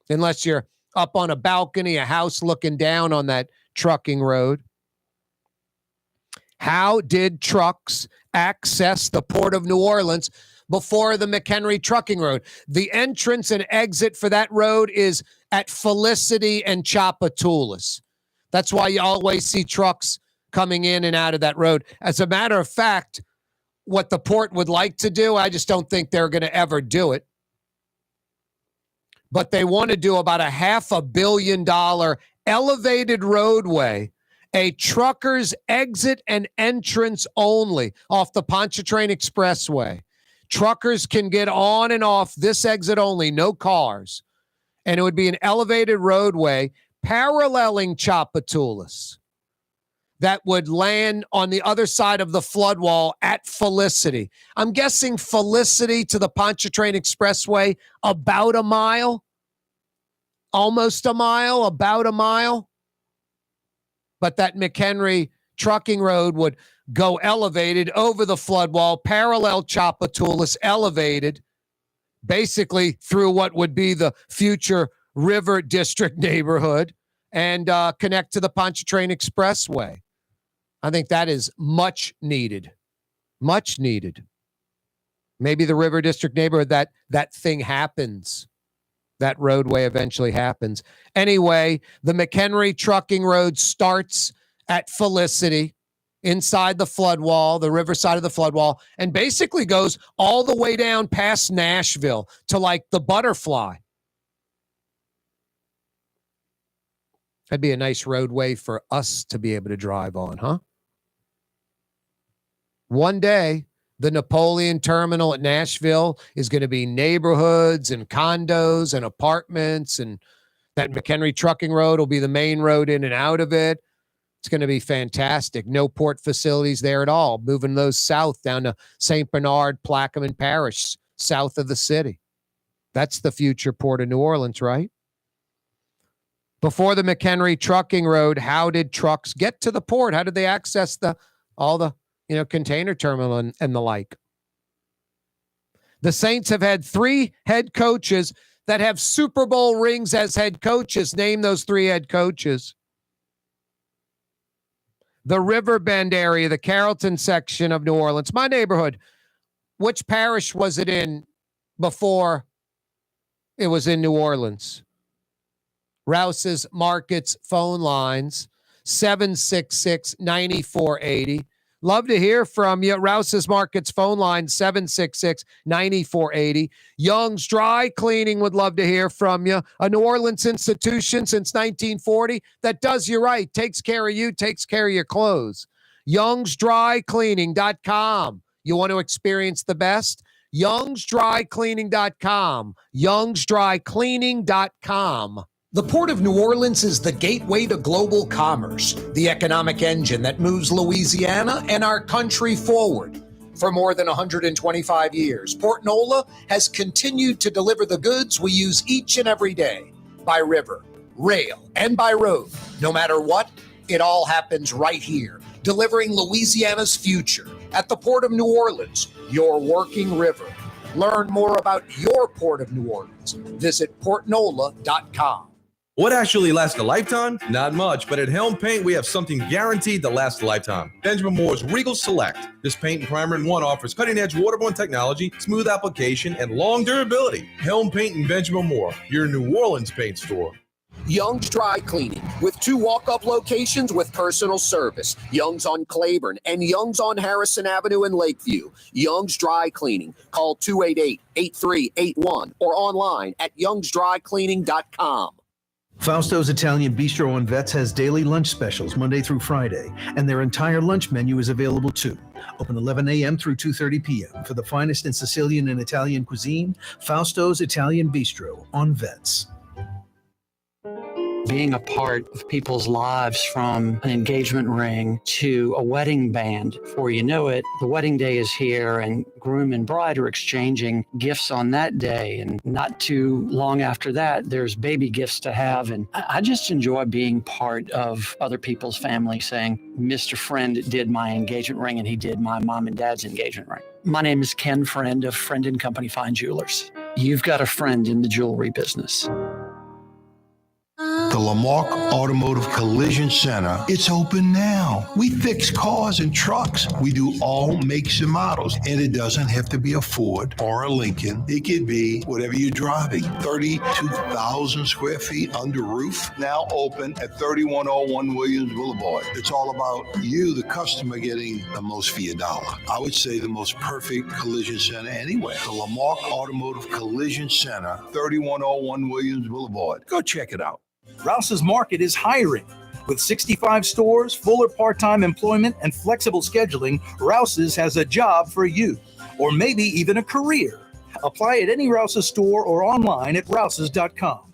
unless you're up on a balcony, a house looking down on that trucking road. How did trucks access the Port of New Orleans before the McHenry Trucking Road? The entrance and exit for that road is at Felicity and Tchoupitoulas. That's why you always see trucks coming in and out of that road. As a matter of fact, what the port would like to do, I just don't think they're going to ever do it. But they want to do about a $500 million elevated roadway, a trucker's exit and entrance only off the Pontchartrain Expressway. Truckers can get on and off this exit only, no cars. And it would be an elevated roadway paralleling Tchoupitoulas that would land on the other side of the flood wall at Felicity. I'm guessing Felicity to the Pontchartrain Expressway, about a mile, almost a mile, about a mile. But that McHenry Trucking Road would go elevated over the flood wall, parallel Tchoupitoulas, elevated, basically through what would be the future River District neighborhood, and connect to the Pontchartrain Expressway. I think that is much needed. Much needed. Maybe the River District neighborhood, that thing happens. That roadway eventually happens. Anyway, the McHenry Trucking Road starts at Felicity, inside the flood wall, the river side of the flood wall, and basically goes all the way down past Nashville to like the Butterfly. That'd be a nice roadway for us to be able to drive on, huh? One day, the Napoleon Terminal at Nashville is going to be neighborhoods and condos and apartments, and that McHenry Trucking Road will be the main road in and out of it. It's going to be fantastic. No port facilities there at all. Moving those south down to St. Bernard, Plaquemine Parish, south of the city. That's the future Port of New Orleans, right? Before the McHenry Trucking Road, how did trucks get to the port? How did they access all the container terminal and the like? The Saints have had 3 head coaches that have Super Bowl rings as head coaches. Name those 3 head coaches. The Riverbend area, the Carrollton section of New Orleans, my neighborhood. Which parish was it in before it was in New Orleans? Rouse's Markets phone lines, 766-9480. Love to hear from you. Rouse's Markets phone line, 766-9480. Young's Dry Cleaning would love to hear from you. A New Orleans institution since 1940 that does you right, takes care of you, takes care of your clothes. Young'sDryCleaning.com. You want to experience the best? Young'sDryCleaning.com. Young'sDryCleaning.com. The Port of New Orleans is the gateway to global commerce, the economic engine that moves Louisiana and our country forward. For more than 125 years, Port Nola has continued to deliver the goods we use each and every day, by river, rail, and by road. No matter what, it all happens right here, delivering Louisiana's future at the Port of New Orleans, your working river. Learn more about your Port of New Orleans. Visit portnola.com. What actually lasts a lifetime? Not much, but at Helm Paint, we have something guaranteed to last a lifetime. Benjamin Moore's Regal Select. This paint and primer in one offers cutting-edge waterborne technology, smooth application, and long durability. Helm Paint and Benjamin Moore, your New Orleans paint store. Young's Dry Cleaning, with 2 walk-up locations with personal service. Young's on Claiborne and Young's on Harrison Avenue in Lakeview. Young's Dry Cleaning. Call 288-8381 or online at youngsdrycleaning.com. Fausto's Italian Bistro on Vets has daily lunch specials Monday through Friday, and their entire lunch menu is available too. Open 11 a.m. through 2:30 p.m. For the finest in Sicilian and Italian cuisine, Fausto's Italian Bistro on Vets. Being a part of people's lives, from an engagement ring to a wedding band. Before you know it, the wedding day is here and groom and bride are exchanging gifts on that day. And not too long after that, there's baby gifts to have. And I just enjoy being part of other people's family, saying, Mr. Friend did my engagement ring and he did my mom and dad's engagement ring. My name is Ken Friend of Friend & Company Fine Jewelers. you've got a friend in the jewelry business. The Lamarck Automotive Collision Center, it's open now. We fix cars and trucks. We do all makes and models. And it doesn't have to be a Ford or a Lincoln. It could be whatever you're driving. 32,000 square feet under roof, now open at 3101 Williams Boulevard. It's all about you, the customer, getting the most for your dollar. I would say the most perfect collision center anywhere. The Lamarck Automotive Collision Center, 3101 Williams Boulevard. Go check it out. Rouse's Market is hiring. With 65 stores, full or part-time employment, and flexible scheduling, Rouse's has a job for you, or maybe even a career. Apply at any Rouse's store or online at rouses.com.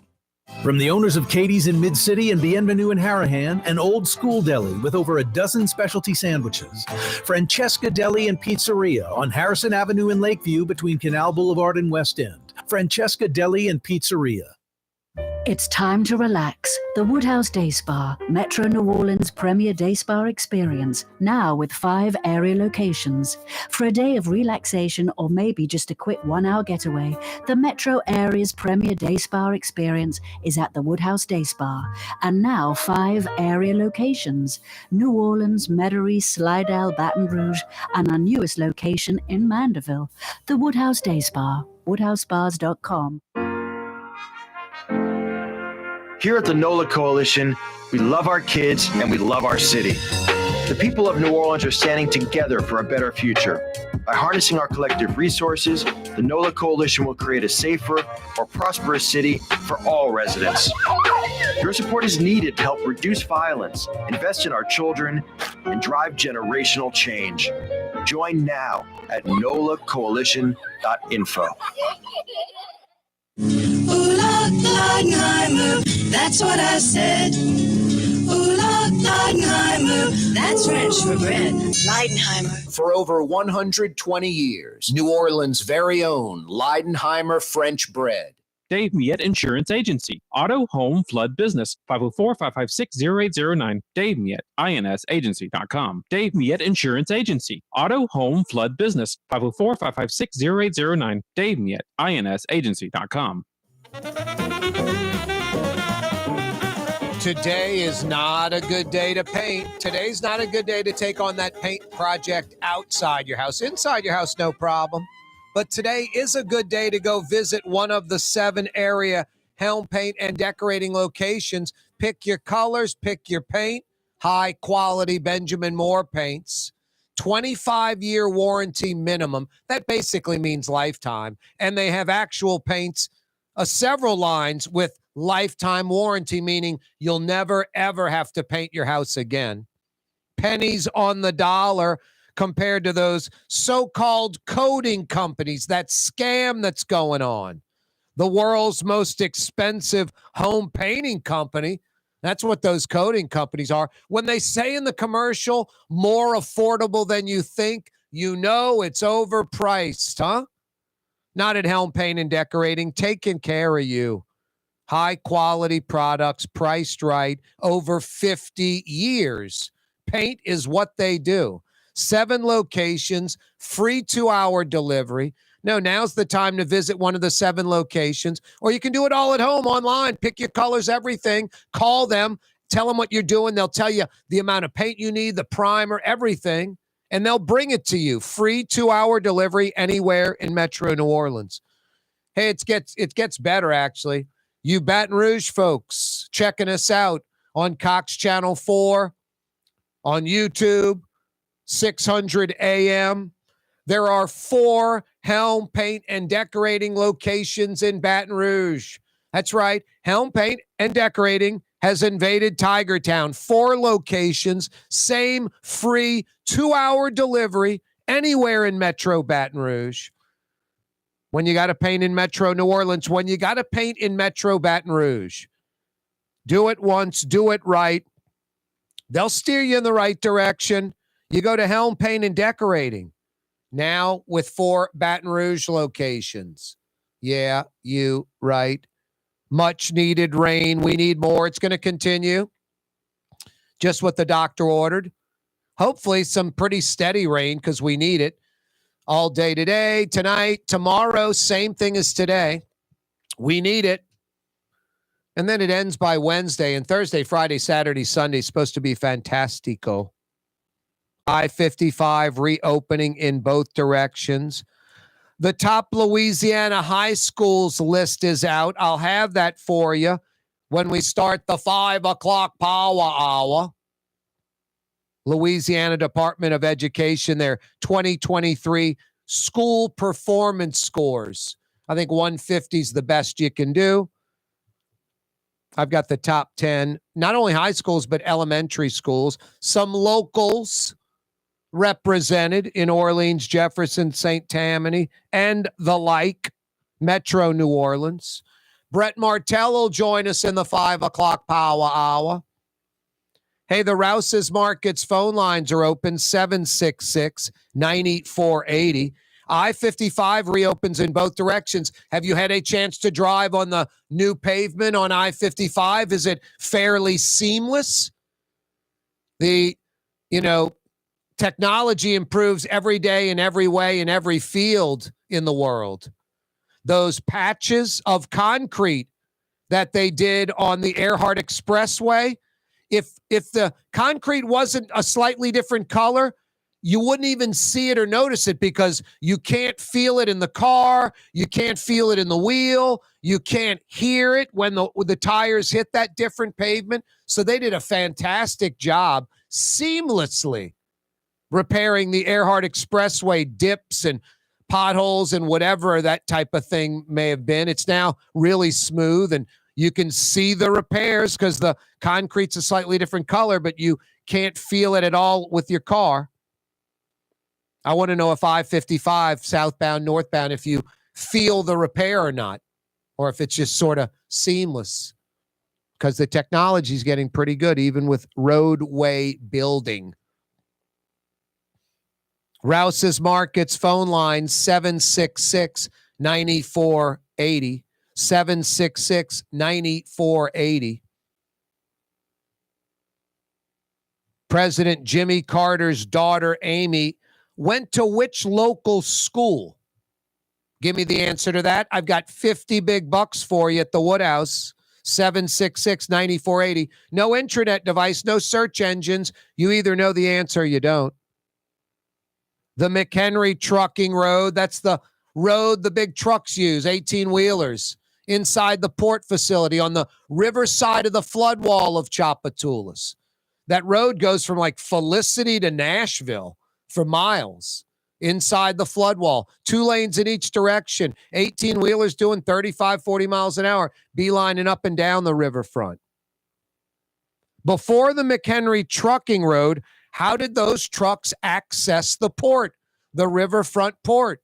From the owners of Katie's in Mid-City and Bienvenue in Harahan, an old school deli with over a dozen specialty sandwiches. Francesca Deli and Pizzeria on Harrison Avenue in Lakeview between Canal Boulevard and West End. Francesca Deli and Pizzeria. It's time to relax. The Woodhouse Day Spa, Metro New Orleans' premier day spa experience, now with 5 area locations. For a day of relaxation or maybe just a quick 1-hour getaway, the Metro area's premier day spa experience is at the Woodhouse Day Spa. And now 5 area locations: New Orleans, Metairie, Slidell, Baton Rouge, and our newest location in Mandeville. The Woodhouse Day Spa, woodhousespas.com. Here at the NOLA Coalition, we love our kids and we love our city. The people of New Orleans are standing together for a better future. By harnessing our collective resources, the NOLA Coalition will create a safer, more prosperous city for all residents. Your support is needed to help reduce violence, invest in our children, and drive generational change. Join now at nolacoalition.info. Ooh, Leidenheimer, that's what I said. Ooh, Leidenheimer, that's French for bread. Leidenheimer. For over 120 years, New Orleans' very own Leidenheimer French bread. Dave Miette Insurance Agency. Auto, home, flood, business. 504-556-0809. Dave Miette, INSagency.com. Dave Miette Insurance Agency. Auto, home, flood, business. 504-556-0809. Dave Miette, INSagency.com. Today is not a good day to paint. Today's not a good day to take on that paint project outside your house. Inside your house, no problem. But today is a good day to go visit one of the 7 area Helm Paint and Decorating locations. Pick your colors, pick your paint. High quality Benjamin Moore paints. 25-year warranty minimum. That basically means lifetime. And they have actual paints, several lines with lifetime warranty, meaning you'll never, ever have to paint your house again. Pennies on the dollar compared to those so-called coating companies, that scam that's going on. The world's most expensive home painting company. That's what those coating companies are. When they say in the commercial, more affordable than you think, you know it's overpriced, huh? Not at Helm Paint and Decorating, taking care of you. High quality products, priced right, over 50 years. Paint is what they do. 7 locations, free 2-hour delivery. No, now's the time to visit one of the 7 locations, or you can do it all at home online. Pick your colors, everything. Call them, tell them what you're doing. They'll tell you the amount of paint you need, the primer, everything, and they'll bring it to you. Free 2-hour delivery anywhere in Metro New Orleans. Hey, it gets better, actually. You Baton Rouge folks checking us out on Cox Channel 4, on YouTube, 600 AM. There are 4 Helm Paint and Decorating locations in Baton Rouge. That's right. Helm Paint and Decorating has invaded Tigertown. 4 locations, same free 2-hour delivery anywhere in Metro Baton Rouge. When you got to paint in Metro New Orleans, when you got to paint in Metro Baton Rouge, do it once, do it right. They'll steer you in the right direction. You go to Helm Paint and Decorating, now with 4 Baton Rouge locations. Yeah, you right. Much needed rain. We need more. It's going to continue. Just what the doctor ordered. Hopefully some pretty steady rain because we need it. all day today, tonight, tomorrow, same thing as today. We need it. And then it ends by Wednesday, and Thursday, Friday, Saturday, Sunday is supposed to be fantastico. I-55 reopening in both directions. The top Louisiana high schools list is out. I'll have that for you when we start the 5 o'clock power hour. Louisiana Department of Education, their 2023 school performance scores. I think 150 is the best you can do. I've got the top 10, not only high schools, but elementary schools. Some locals represented in Orleans, Jefferson, St. Tammany, and the like, Metro New Orleans. Brett Martel will join us in the 5 o'clock power hour. Hey, the Rouse's Markets phone lines are open, 766-9480. I-55 reopens in both directions. Have you had a chance to drive on the new pavement on I-55? Is it fairly seamless? Technology improves every day in every way in every field in the world. Those patches of concrete that they did on the Earhart Expressway, if the concrete wasn't a slightly different color, you wouldn't even see it or notice it because you can't feel it in the car. You can't feel it in the wheel. You can't hear it when the tires hit that different pavement. So they did a fantastic job seamlessly repairing the Earhart Expressway dips and potholes and whatever that type of thing may have been. It's now really smooth and you can see the repairs because the concrete's a slightly different color, but you can't feel it at all with your car. I want to know if I-55 southbound, northbound, if you feel the repair or not, or if it's just sort of seamless because the technology is getting pretty good, even with roadway building. Rouse's Markets phone line, 766-9480. 766-9480. President Jimmy Carter's daughter, Amy, went to which local school? Give me the answer to that. I've got 50 big bucks for you at the Woodhouse. 766-9480. No intranet device, no search engines. You either know the answer or you don't. The McHenry Trucking Road, that's the road the big trucks use, 18-wheelers, inside the port facility on the riverside of the flood wall of Tchoupitoulas. That road goes from like Felicity to Nashville for miles inside the flood wall. 2 lanes in each direction, 18-wheelers doing 35, 40 miles an hour, beelining up and down the riverfront. Before the McHenry Trucking Road, how did those trucks access the port, the riverfront port?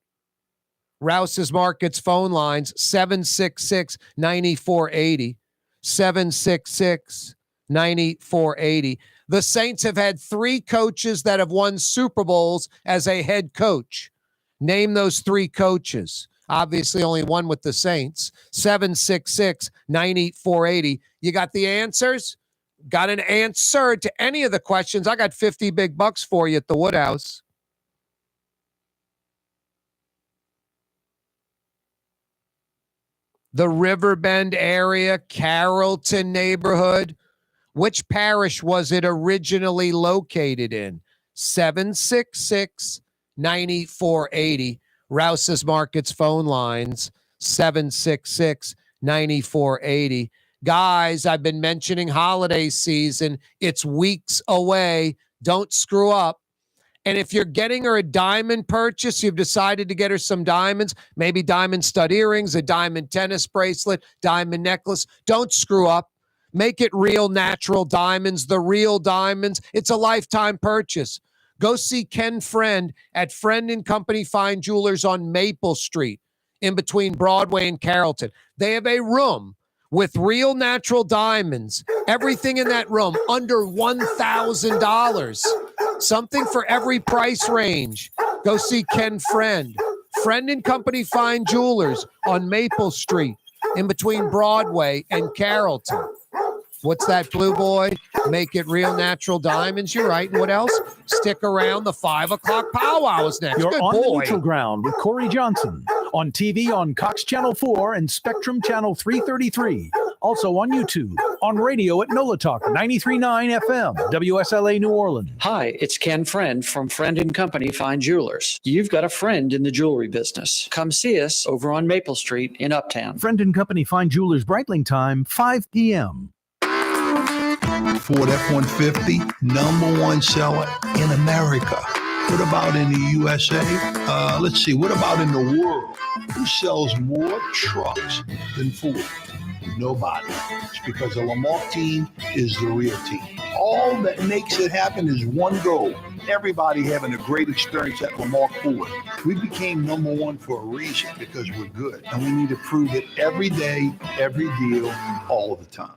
Rouse's Markets phone lines, 766-9480. 766-9480. The Saints have had 3 coaches that have won Super Bowls as a head coach. Name those 3 coaches. Obviously, only one with the Saints. 766-9480. You got the answers? Got an answer to any of the questions? I got 50 big bucks for you at the Woodhouse. The Riverbend area, Carrollton neighborhood. Which parish was it originally located in? 766-9480. Rouse's Markets phone lines, 766-9480. Guys, I've been mentioning holiday season. It's weeks away. Don't screw up. And if you're getting her a diamond purchase, you've decided to get her some diamonds, maybe diamond stud earrings, a diamond tennis bracelet, diamond necklace. Don't screw up. Make it real natural diamonds, the real diamonds. It's a lifetime purchase. Go see Ken Friend at Friend & Company Fine Jewelers on Maple Street in between Broadway and Carrollton. They have a room with real natural diamonds. Everything in that room under $1,000. Something for every price range. Go see Ken Friend. Friend & Company Fine Jewelers on Maple Street in between Broadway and Carrollton. What's that, Blue Boy? Make it real natural diamonds. You're right. And what else? Stick around. The 5 o'clock powwow is next. You're Good on the boy. Neutral Ground with Corey Johnson. On TV on Cox Channel 4 and Spectrum Channel 333. Also on YouTube. On radio at NOLA Talk 93.9 FM, WSLA New Orleans. Hi, it's Ken Friend from Friend & Company Fine Jewelers. You've got a friend in the jewelry business. Come see us over on Maple Street in Uptown. Friend & Company Fine Jewelers Breitling time, 5 p.m. Ford F-150, #1 seller in America. What about in the USA? Let's see, what about in the world? Who sells more trucks than Ford? Nobody. It's because the Lamarck team is the real team. All that makes it happen is one goal. Everybody having a great experience at Lamarck Ford. We became #1 for a reason, because we're good. And we need to prove it every day, every deal, all the time.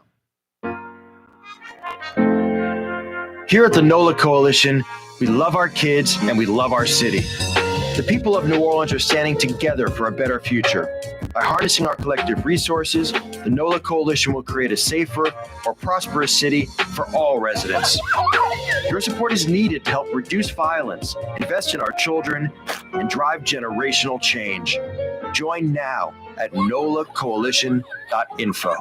Here at the NOLA Coalition, we love our kids and we love our city. The people of New Orleans are standing together for a better future. By harnessing our collective resources, the NOLA Coalition will create a safer, more prosperous city for all residents. Your support is needed to help reduce violence, invest in our children, and drive generational change. Join now at nolacoalition.info.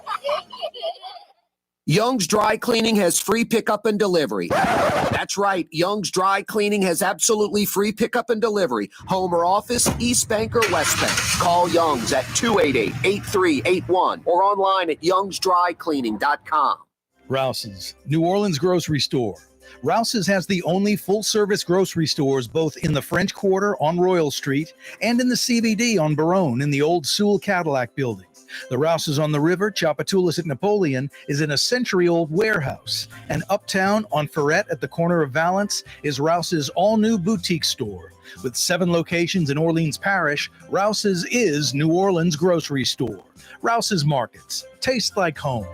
Young's Dry Cleaning has free pickup and delivery. That's right. Young's Dry Cleaning has absolutely free pickup and delivery. Home or office, East Bank or West Bank. Call Young's at 288-8381 or online at youngsdrycleaning.com. Rouse's, New Orleans grocery store. Rouse's has the only full-service grocery stores both in the French Quarter on Royal Street and in the CBD on Baronne in the old Sewell Cadillac building. The Rouse's on the river, Tchoupitoulas at Napoleon, is in a century-old warehouse. And uptown on Ferret at the corner of Valence is Rouse's all-new boutique store. With 7 locations in Orleans Parish, Rouse's is New Orleans' grocery store. Rouse's Markets. Taste like home.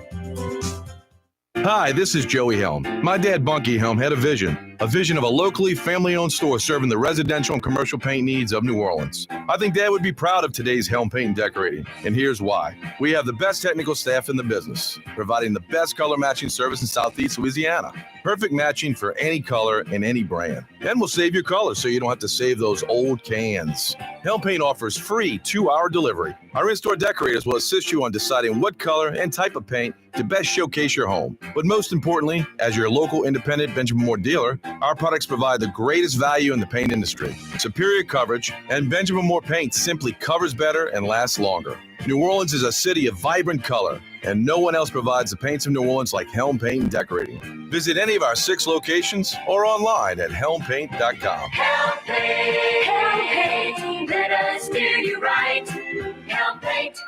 Hi, this is Joey Helm. My dad, Bunky Helm, had a vision of a locally family-owned store serving the residential and commercial paint needs of New Orleans. I think Dad would be proud of today's Helm Paint and Decorating, and here's why. We have the best technical staff in the business, providing the best color matching service in Southeast Louisiana. Perfect matching for any color and any brand. And we'll save your colors so you don't have to save those old cans. Helm Paint offers free 2-hour delivery. Our in-store decorators will assist you on deciding what color and type of paint to best showcase your home. But most importantly, as your local independent Benjamin Moore dealer, our products provide the greatest value in the paint industry. Superior coverage, and Benjamin Moore paint simply covers better and lasts longer. New Orleans is a city of vibrant color, and no one else provides the paints of New Orleans like Helm Paint and Decorating. Visit any of our 6 locations or online at helmpaint.com. Helm Paint, let us do you right. Helm Paint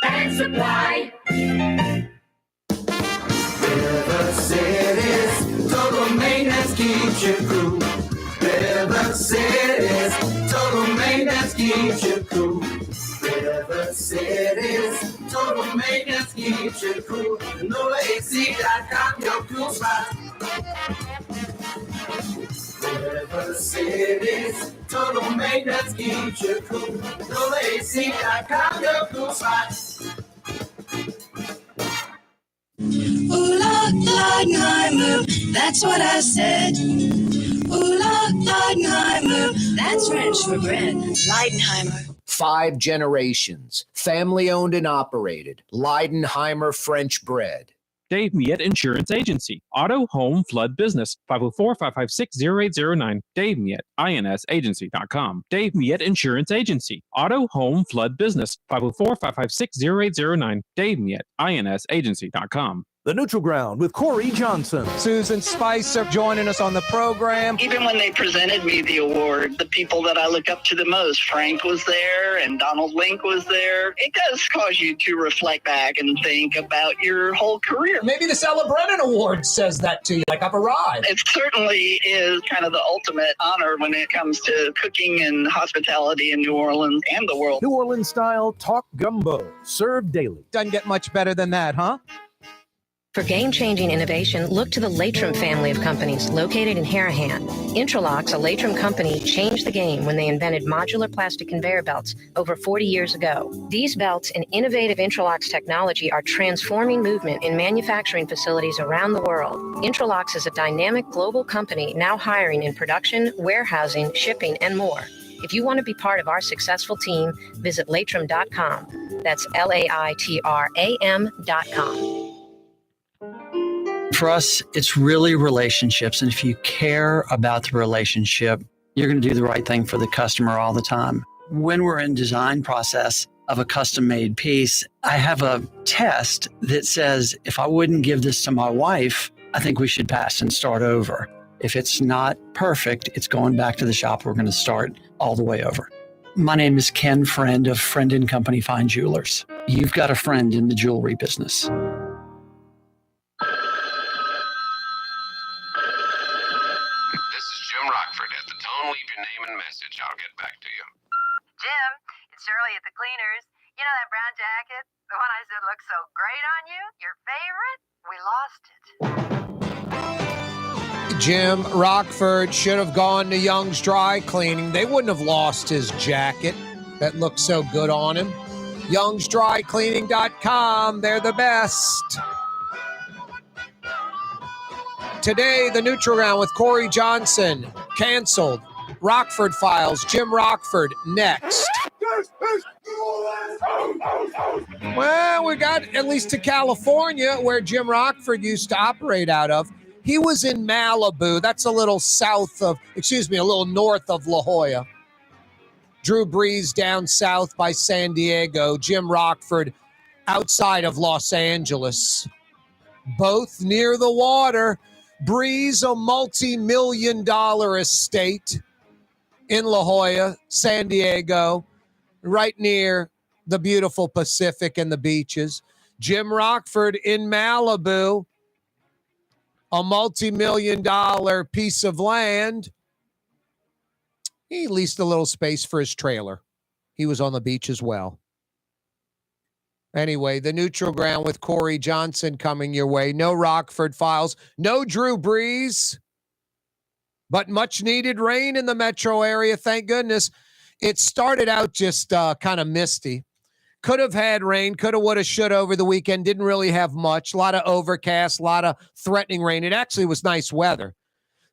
and Supply. River City's total maintenance keeps you cool. River City's total maintenance keeps you cool. River City's total maintenance keeps you cool. NOLAAC.com, your cool spot. River City's total maintenance keeps you cool. NOLAAC.com, your cool spot. Ooh la Leidenheimer, that's what I said. Ooh la Leidenheimer, that's French for bread. Leidenheimer. 5 generations, family-owned and operated. Leidenheimer French bread. Dave Miette Insurance Agency. Auto, home, flood, business. 504-556-0809. Dave Miette, INSagency.com. Dave Miette Insurance Agency. Auto, home, flood, business. 504-556-0809. Dave Miette, INSagency.com. The Neutral Ground with Corey Johnson. Susan Spicer joining us on the program. Even when they presented me the award, the people that I look up to the most, Frank was there and Donald Link was there. It does cause you to reflect back and think about your whole career. Maybe the Stella Brennan Award says that to you, like I've arrived. It certainly is kind of the ultimate honor when it comes to cooking and hospitality in New Orleans and the world. New Orleans style talk gumbo, served daily. Doesn't get much better than that, huh? For game-changing innovation, look to the Latrim family of companies located in Harahan. Intralocks, a Latrim company, changed the game when they invented modular plastic conveyor belts over 40 years ago. These belts and innovative Intralocks technology are transforming movement in manufacturing facilities around the world. Intralocks is a dynamic global company now hiring in production, warehousing, shipping, and more. If you want to be part of our successful team, visit latrim.com. That's LAITRAM.com. For us, it's really relationships. And if you care about the relationship, you're going to do the right thing for the customer all the time. When we're in design process of a custom made piece, I have a test that says, if I wouldn't give this to my wife, I think we should pass and start over. If it's not perfect, it's going back to the shop. We're going to start all the way over. My name is Ken Friend of Friend & Company Fine Jewelers. You've got a friend in the jewelry business. Leave your name and message. I'll get back to you. Jim, it's Shirley at the cleaners. You know that brown jacket? The one I said looks so great on you? Your favorite? We lost it. Jim Rockford should have gone to Young's Dry Cleaning. They wouldn't have lost his jacket that looked so good on him. Young'sDryCleaning.com. They're the best. Today, the Neutral Ground with Corey Johnson. Canceled. Rockford Files. Jim Rockford next. Well, we got at least to California, where Jim Rockford used to operate out of. He was in Malibu. That's a little a little north of La Jolla. Drew Brees down south by San Diego. Jim Rockford outside of Los Angeles. Both near the water. Brees, a multi-million-dollar estate in La Jolla, San Diego, right near the beautiful Pacific and the beaches. Jim Rockford in Malibu, a multi-million-dollar piece of land. He leased a little space for his trailer. He was on the beach as well. Anyway, the Neutral Ground with Corey Johnson coming your way. No Rockford Files, no Drew Brees, but much needed rain in the metro area. Thank goodness. It started out just kind of misty. Could have had rain, could have, would have, should over the weekend. Didn't really have much. A lot of overcast, a lot of threatening rain. It actually was nice weather.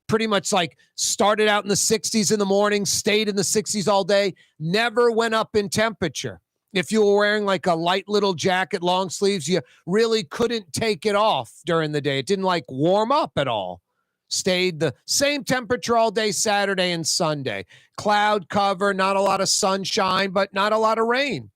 Pretty much like started out in the 60s in the morning, stayed in the 60s all day, never went up in temperature. If you were wearing like a light little jacket, long sleeves, you really couldn't take it off during the day. It didn't like warm up at all. Stayed the same temperature all day Saturday and Sunday. Cloud cover, not a lot of sunshine, but not a lot of rain.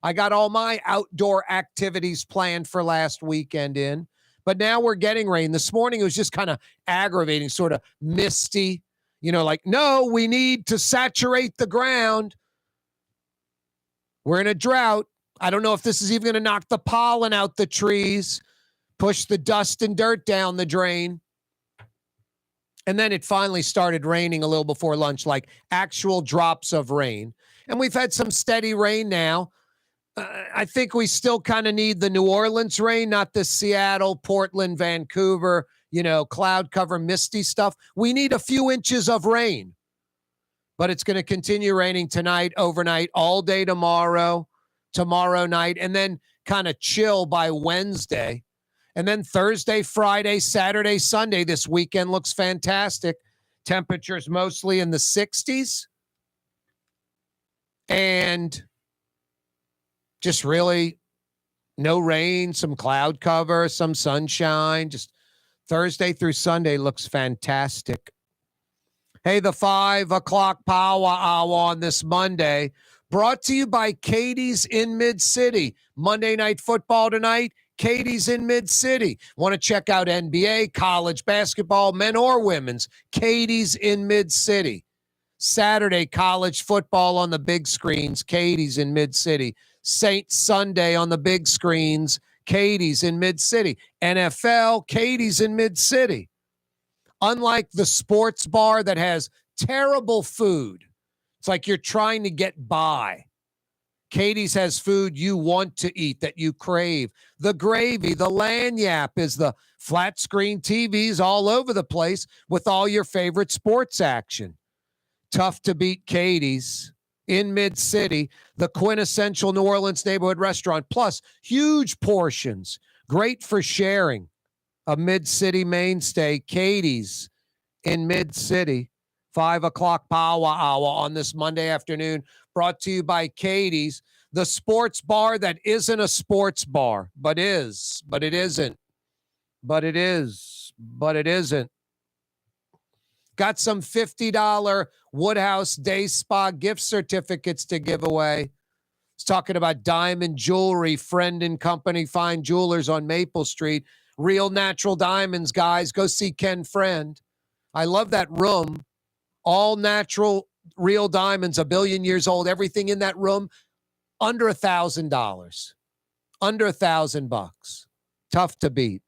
I got all my outdoor activities planned for last weekend in, but now we're getting rain. This morning it was just kind of aggravating, sort of misty, like, no, we need to saturate the ground. We're in a drought. I don't know if this is even going to knock the pollen out the trees, push the dust and dirt down the drain. And then it finally started raining a little before lunch, like actual drops of rain. And we've had some steady rain now. I think we still kind of need the New Orleans rain, not the Seattle, Portland, Vancouver, cloud cover, misty stuff. We need a few inches of rain. But it's going to continue raining tonight, overnight, all day tomorrow night, and then kind of chill by Wednesday. And then Thursday, Friday, Saturday, Sunday, this weekend looks fantastic. Temperatures mostly in the 60s. And just really no rain, some cloud cover, some sunshine. Just Thursday through Sunday looks fantastic. Hey, the 5 o'clock power hour on this Monday, brought to you by Katie's in Mid-City. Monday Night Football tonight, Katie's in Mid-City. Want to check out NBA, college basketball, men or women's, Katie's in Mid-City. Saturday, college football on the big screens, Katie's in Mid-City. Saints Sunday on the big screens, Katie's in Mid-City. NFL, Katie's in Mid-City. Unlike the sports bar that has terrible food, it's like you're trying to get by. Katie's has food you want to eat that you crave. The gravy, the lanyap is the flat screen TVs all over the place with all your favorite sports action. Tough to beat Katie's in Mid-City, the quintessential New Orleans neighborhood restaurant, plus huge portions, great for sharing. A Mid-City mainstay, Katie's in Mid-City. 5 o'clock power hour on this Monday afternoon, brought to you by Katie's, the sports bar that isn't a sports bar, but is, but it isn't, but it is, but it isn't. Got some $50 Woodhouse Day Spa gift certificates to give away. It's talking about diamond jewelry, Friend and Company Fine Jewelers on Maple Street. Real natural diamonds, guys. Go see Ken Friend. I love that room. All natural, real diamonds, 1 billion years old. Everything in that room, under $1,000. Under $1,000. Tough to beat.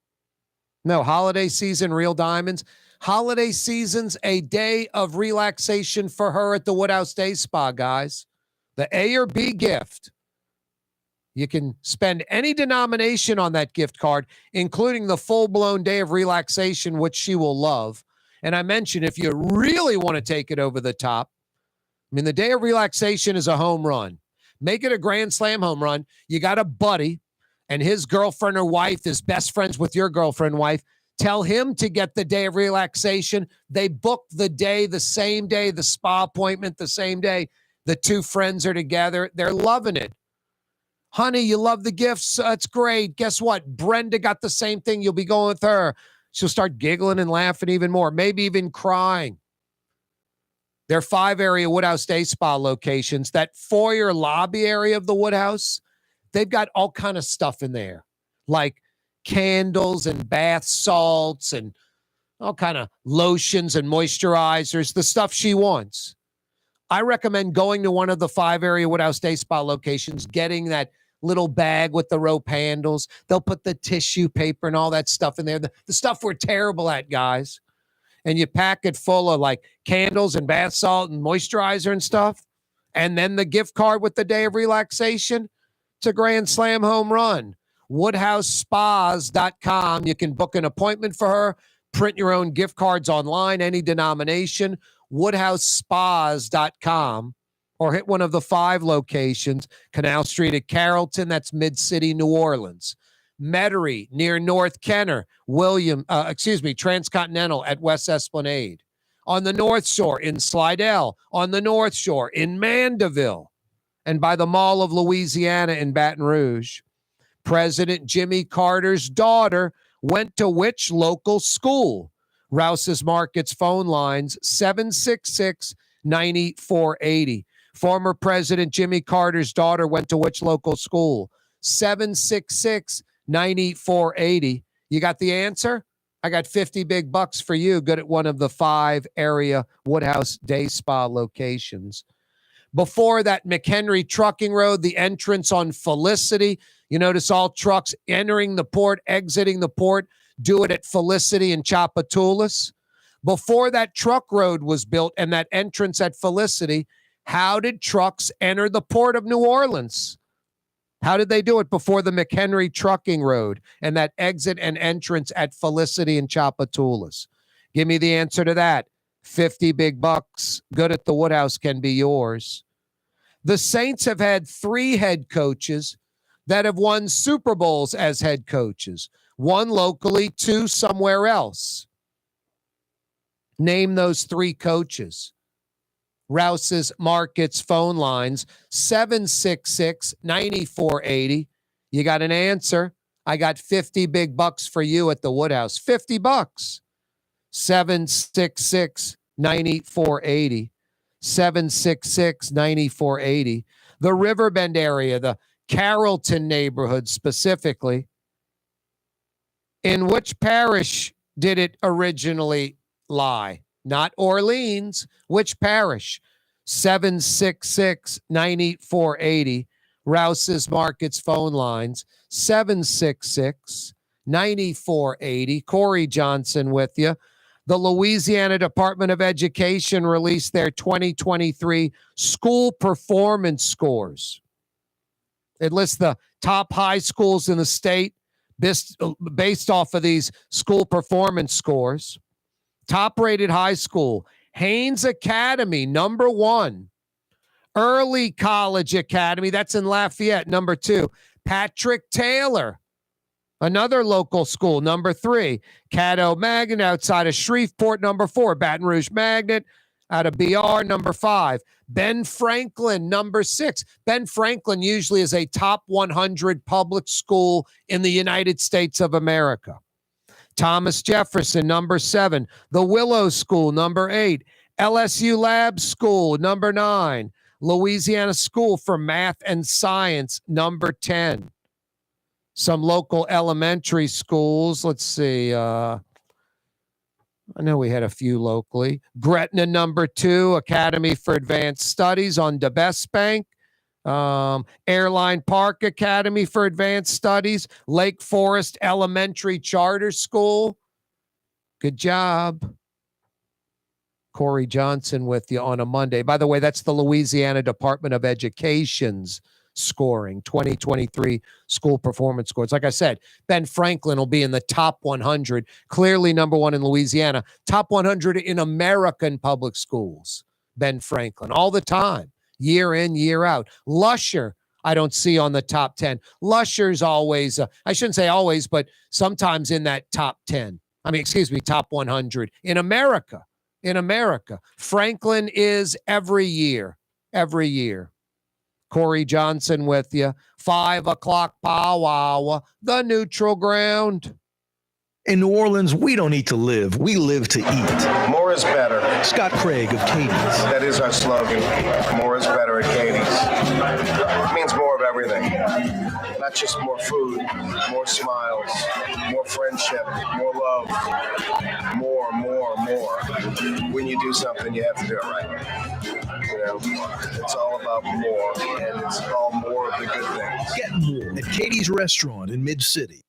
No, holiday season, real diamonds. Holiday season's a day of relaxation for her at the Woodhouse Day Spa, guys. The A or B gift. You can spend any denomination on that gift card, including the full-blown day of relaxation, which she will love. And I mentioned if you really want to take it over the top, I mean, the day of relaxation is a home run. Make it a grand slam home run. You got a buddy, and his girlfriend or wife is best friends with your girlfriend wife. Tell him to get the day of relaxation. They book the day, the same day, the spa appointment the same day. The two friends are together. They're loving it. Honey, you love the gifts. That's great. Guess what? Brenda got the same thing. You'll be going with her. She'll start giggling and laughing even more, maybe even crying. There are 5 area Woodhouse Day Spa locations. That foyer lobby area of the Woodhouse, they've got all kind of stuff in there, like candles and bath salts and all kind of lotions and moisturizers, the stuff she wants. I recommend going to one of the 5 area Woodhouse Day Spa locations, getting that little bag with the rope handles. They'll put the tissue paper and all that stuff in there. The stuff we're terrible at, guys. And you pack it full of like candles and bath salt and moisturizer and stuff. And then the gift card with the day of relaxation. It's a grand slam home run. WoodhouseSpas.com. You can book an appointment for her. Print your own gift cards online, any denomination. WoodhouseSpas.com. Or hit one of the 5 locations. Canal Street at Carrollton, that's Mid-City, New Orleans. Metairie near North Kenner. Transcontinental at West Esplanade. On the North Shore in Slidell. On the North Shore in Mandeville. And by the Mall of Louisiana in Baton Rouge. President Jimmy Carter's daughter went to which local school? Rouse's Markets phone lines 766-9480. Former President Jimmy Carter's daughter went to which local school? 766-9480. You got the answer? I got 50 big bucks for you. Good at one of the 5 area Woodhouse Day Spa locations. Before that, McHenry Trucking Road, the entrance on Felicity. You notice all trucks entering the port, exiting the port. Do it at Felicity and Tchoupitoulas. Before that truck road was built and that entrance at Felicity, how did trucks enter the port of New Orleans? How did they do it before the McHenry Trucking Road and that exit and entrance at Felicity and Tchoupitoulas? Give me the answer to that. 50 big bucks. Good at the Woodhouse can be yours. The Saints have had 3 head coaches that have won Super Bowls as head coaches. 1 locally, 2 somewhere else. Name those 3 coaches. Rouse's Markets phone lines 766-9480. You got an answer? I got 50 big bucks for you at the Woodhouse. 50 bucks. 766-9480. 766-9480. The Riverbend area, the Carrollton neighborhood specifically. In which parish did it originally lie? Not Orleans. Which parish? 766-9480. Rouse's Markets phone lines. 766-9480. Corey Johnson with you. The Louisiana Department of Education released their 2023 school performance scores. It lists the top high schools in the state based off of these school performance scores. Top-rated high school, Haynes Academy, number 1. Early College Academy, that's in Lafayette, number 2. Patrick Taylor, another local school, number 3. Caddo Magnet outside of Shreveport, number 4. Baton Rouge Magnet out of BR, number 5. Ben Franklin, number 6. Ben Franklin usually is a top 100 public school in the United States of America. Thomas Jefferson, number 7. The Willow School, number 8. LSU Lab School, number 9. Louisiana School for Math and Science, number 10. Some local elementary schools. Let's see. I know we had a few locally. Gretna, number 2. Academy for Advanced Studies on DeBest Bank. Airline Park Academy for Advanced Studies, Lake Forest Elementary Charter School. Good job. Corey Johnson with you on a Monday. By the way, that's the Louisiana Department of Education's scoring, 2023 school performance scores. Like I said, Ben Franklin will be in the top 100, clearly number 1 in Louisiana, top 100 in American public schools. Ben Franklin, all the time. Year in, year out. Lusher, I don't see on the top 10. Lusher's always, I shouldn't say always, but sometimes in that top 10. Top 100 in America. In America. Franklin is every year. Corey Johnson with you. 5 o'clock powwow, the neutral ground. In New Orleans, we don't eat to live. We live to eat. More is better. Scott Craig of Katie's. That is our slogan. More is better at Katie's. It means more of everything. Not just more food, more smiles, more friendship, more love. More. When you do something, you have to do it right. It's all about more, and it's all more of the good things. Get more at Katie's Restaurant in Mid-City.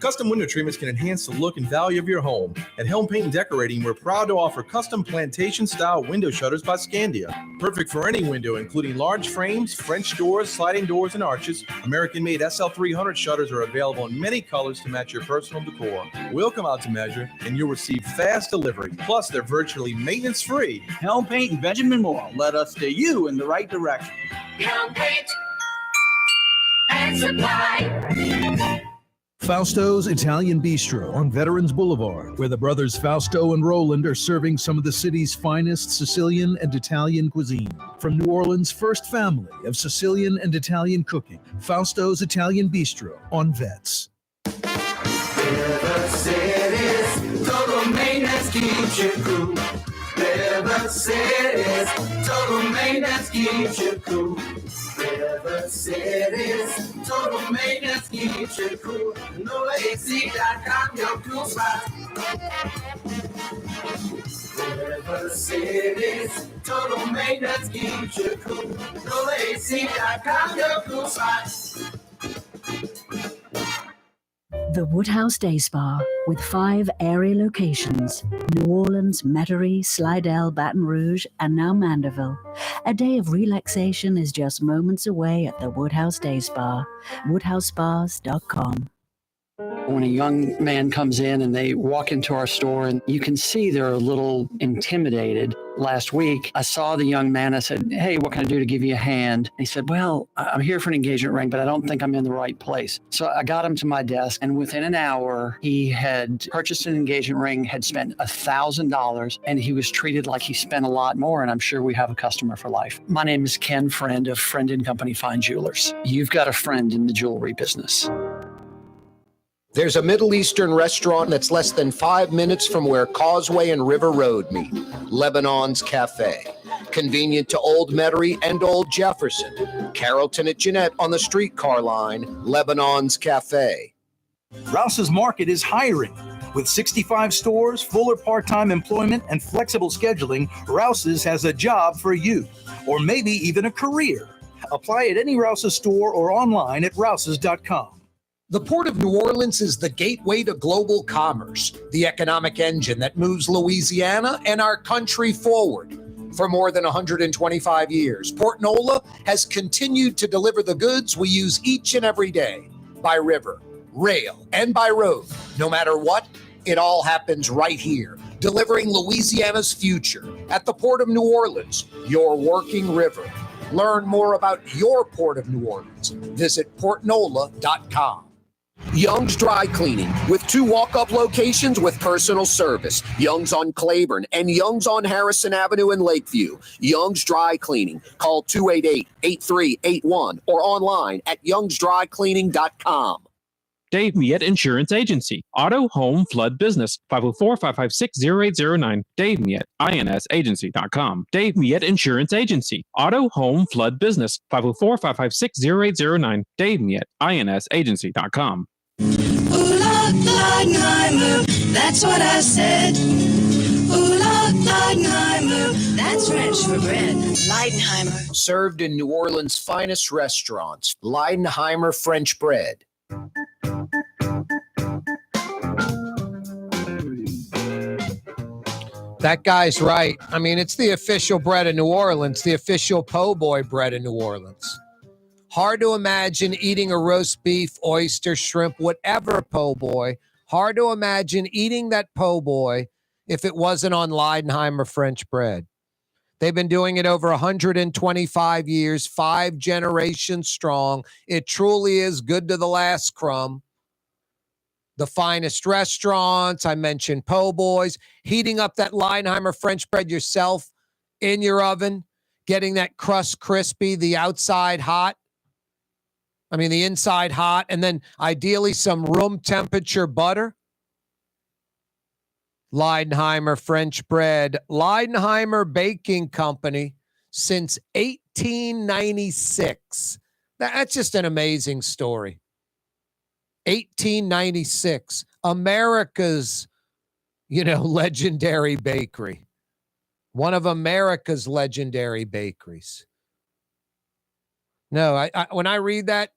Custom window treatments can enhance the look and value of your home. At Helm Paint and Decorating, we're proud to offer custom plantation-style window shutters by Scandia. Perfect for any window, including large frames, French doors, sliding doors, and arches. American-made SL300 shutters are available in many colors to match your personal decor. We'll come out to measure, and you'll receive fast delivery. Plus, they're virtually maintenance-free. Helm Paint and Benjamin Moore led us to you in the right direction. Helm Paint and Supply. Fausto's Italian Bistro on Veterans Boulevard, where the brothers Fausto and Roland are serving some of the city's finest Sicilian and Italian cuisine. From New Orleans' first family of Sicilian and Italian cooking, Fausto's Italian Bistro on Vets. River City's total maintenance keeps you cool. River City's total maintenance keeps you cool. River City's total maintenance keeps you cool. NoAC.com, your cool spot. River City's total maintenance keeps you cool. NoAC.com, your cool spot. The Woodhouse Day Spa, with 5 area locations: New Orleans, Metairie, Slidell, Baton Rouge, and now Mandeville. A day of relaxation is just moments away at the Woodhouse Day Spa. WoodhouseSpas.com. When a young man comes in and they walk into our store, and you can see they're a little intimidated. Last week, I saw the young man. I said, "Hey, what can I do to give you a hand?" And he said, "Well, I'm here for an engagement ring, but I don't think I'm in the right place." So I got him to my desk, and within an hour, he had purchased an engagement ring, had spent $1,000, and he was treated like he spent a lot more, and I'm sure we have a customer for life. My name is Ken Friend of Friend & Company Fine Jewelers. You've got a friend in the jewelry business. There's a Middle Eastern restaurant that's less than 5 minutes from where Causeway and River Road meet, Lebanon's Cafe. Convenient to Old Metairie and Old Jefferson. Carrollton at Jeanette on the streetcar line, Lebanon's Cafe. Rouse's Market is hiring. With 65 stores, full or part-time employment, and flexible scheduling, Rouse's has a job for you, or maybe even a career. Apply at any Rouse's store or online at rouses.com. The Port of New Orleans is the gateway to global commerce, the economic engine that moves Louisiana and our country forward. for more than 125 years. Portnola has continued to deliver the goods we use each and every day by river, rail, and by road. No matter what, it all happens right here, delivering Louisiana's future at the Port of New Orleans, your working river. Learn more about your Port of New Orleans. Visit portnola.com. Young's Dry Cleaning, with 2 walk-up locations with personal service. Young's on Claiborne and Young's on Harrison Avenue in Lakeview. Young's Dry Cleaning. Call 288-8381 or online at youngsdrycleaning.com. Dave Miette Insurance Agency. Auto, home, flood, business. 504-556-0809. Dave Miette, INSagency.com. Dave Miette Insurance Agency. Auto, home, flood, business. 504-556-0809. Dave Miette, INSagency.com. Ooh, Leidenheimer, that's what I said. Ooh, Leidenheimer, that's French for bread. Leidenheimer. Served in New Orleans' finest restaurants. Leidenheimer French bread. That guy's right. I mean, it's the official bread of New Orleans, the official po' boy bread of New Orleans. Hard to imagine eating a roast beef, oyster, shrimp, whatever po' boy. Hard to imagine eating that po' boy if it wasn't on Leidenheimer French bread. They've been doing it over 125 years, 5 generations strong. It truly is good to the last crumb. The finest restaurants, I mentioned po' boys, heating up that Leidenheimer French bread yourself in your oven, getting that crust crispy, the outside hot. I mean, the inside hot, and then ideally some room temperature butter. Leidenheimer French bread, Leidenheimer Baking Company since 1896. That's just an amazing story. 1896, America's, legendary bakery. One of America's legendary bakeries. No, I when I read that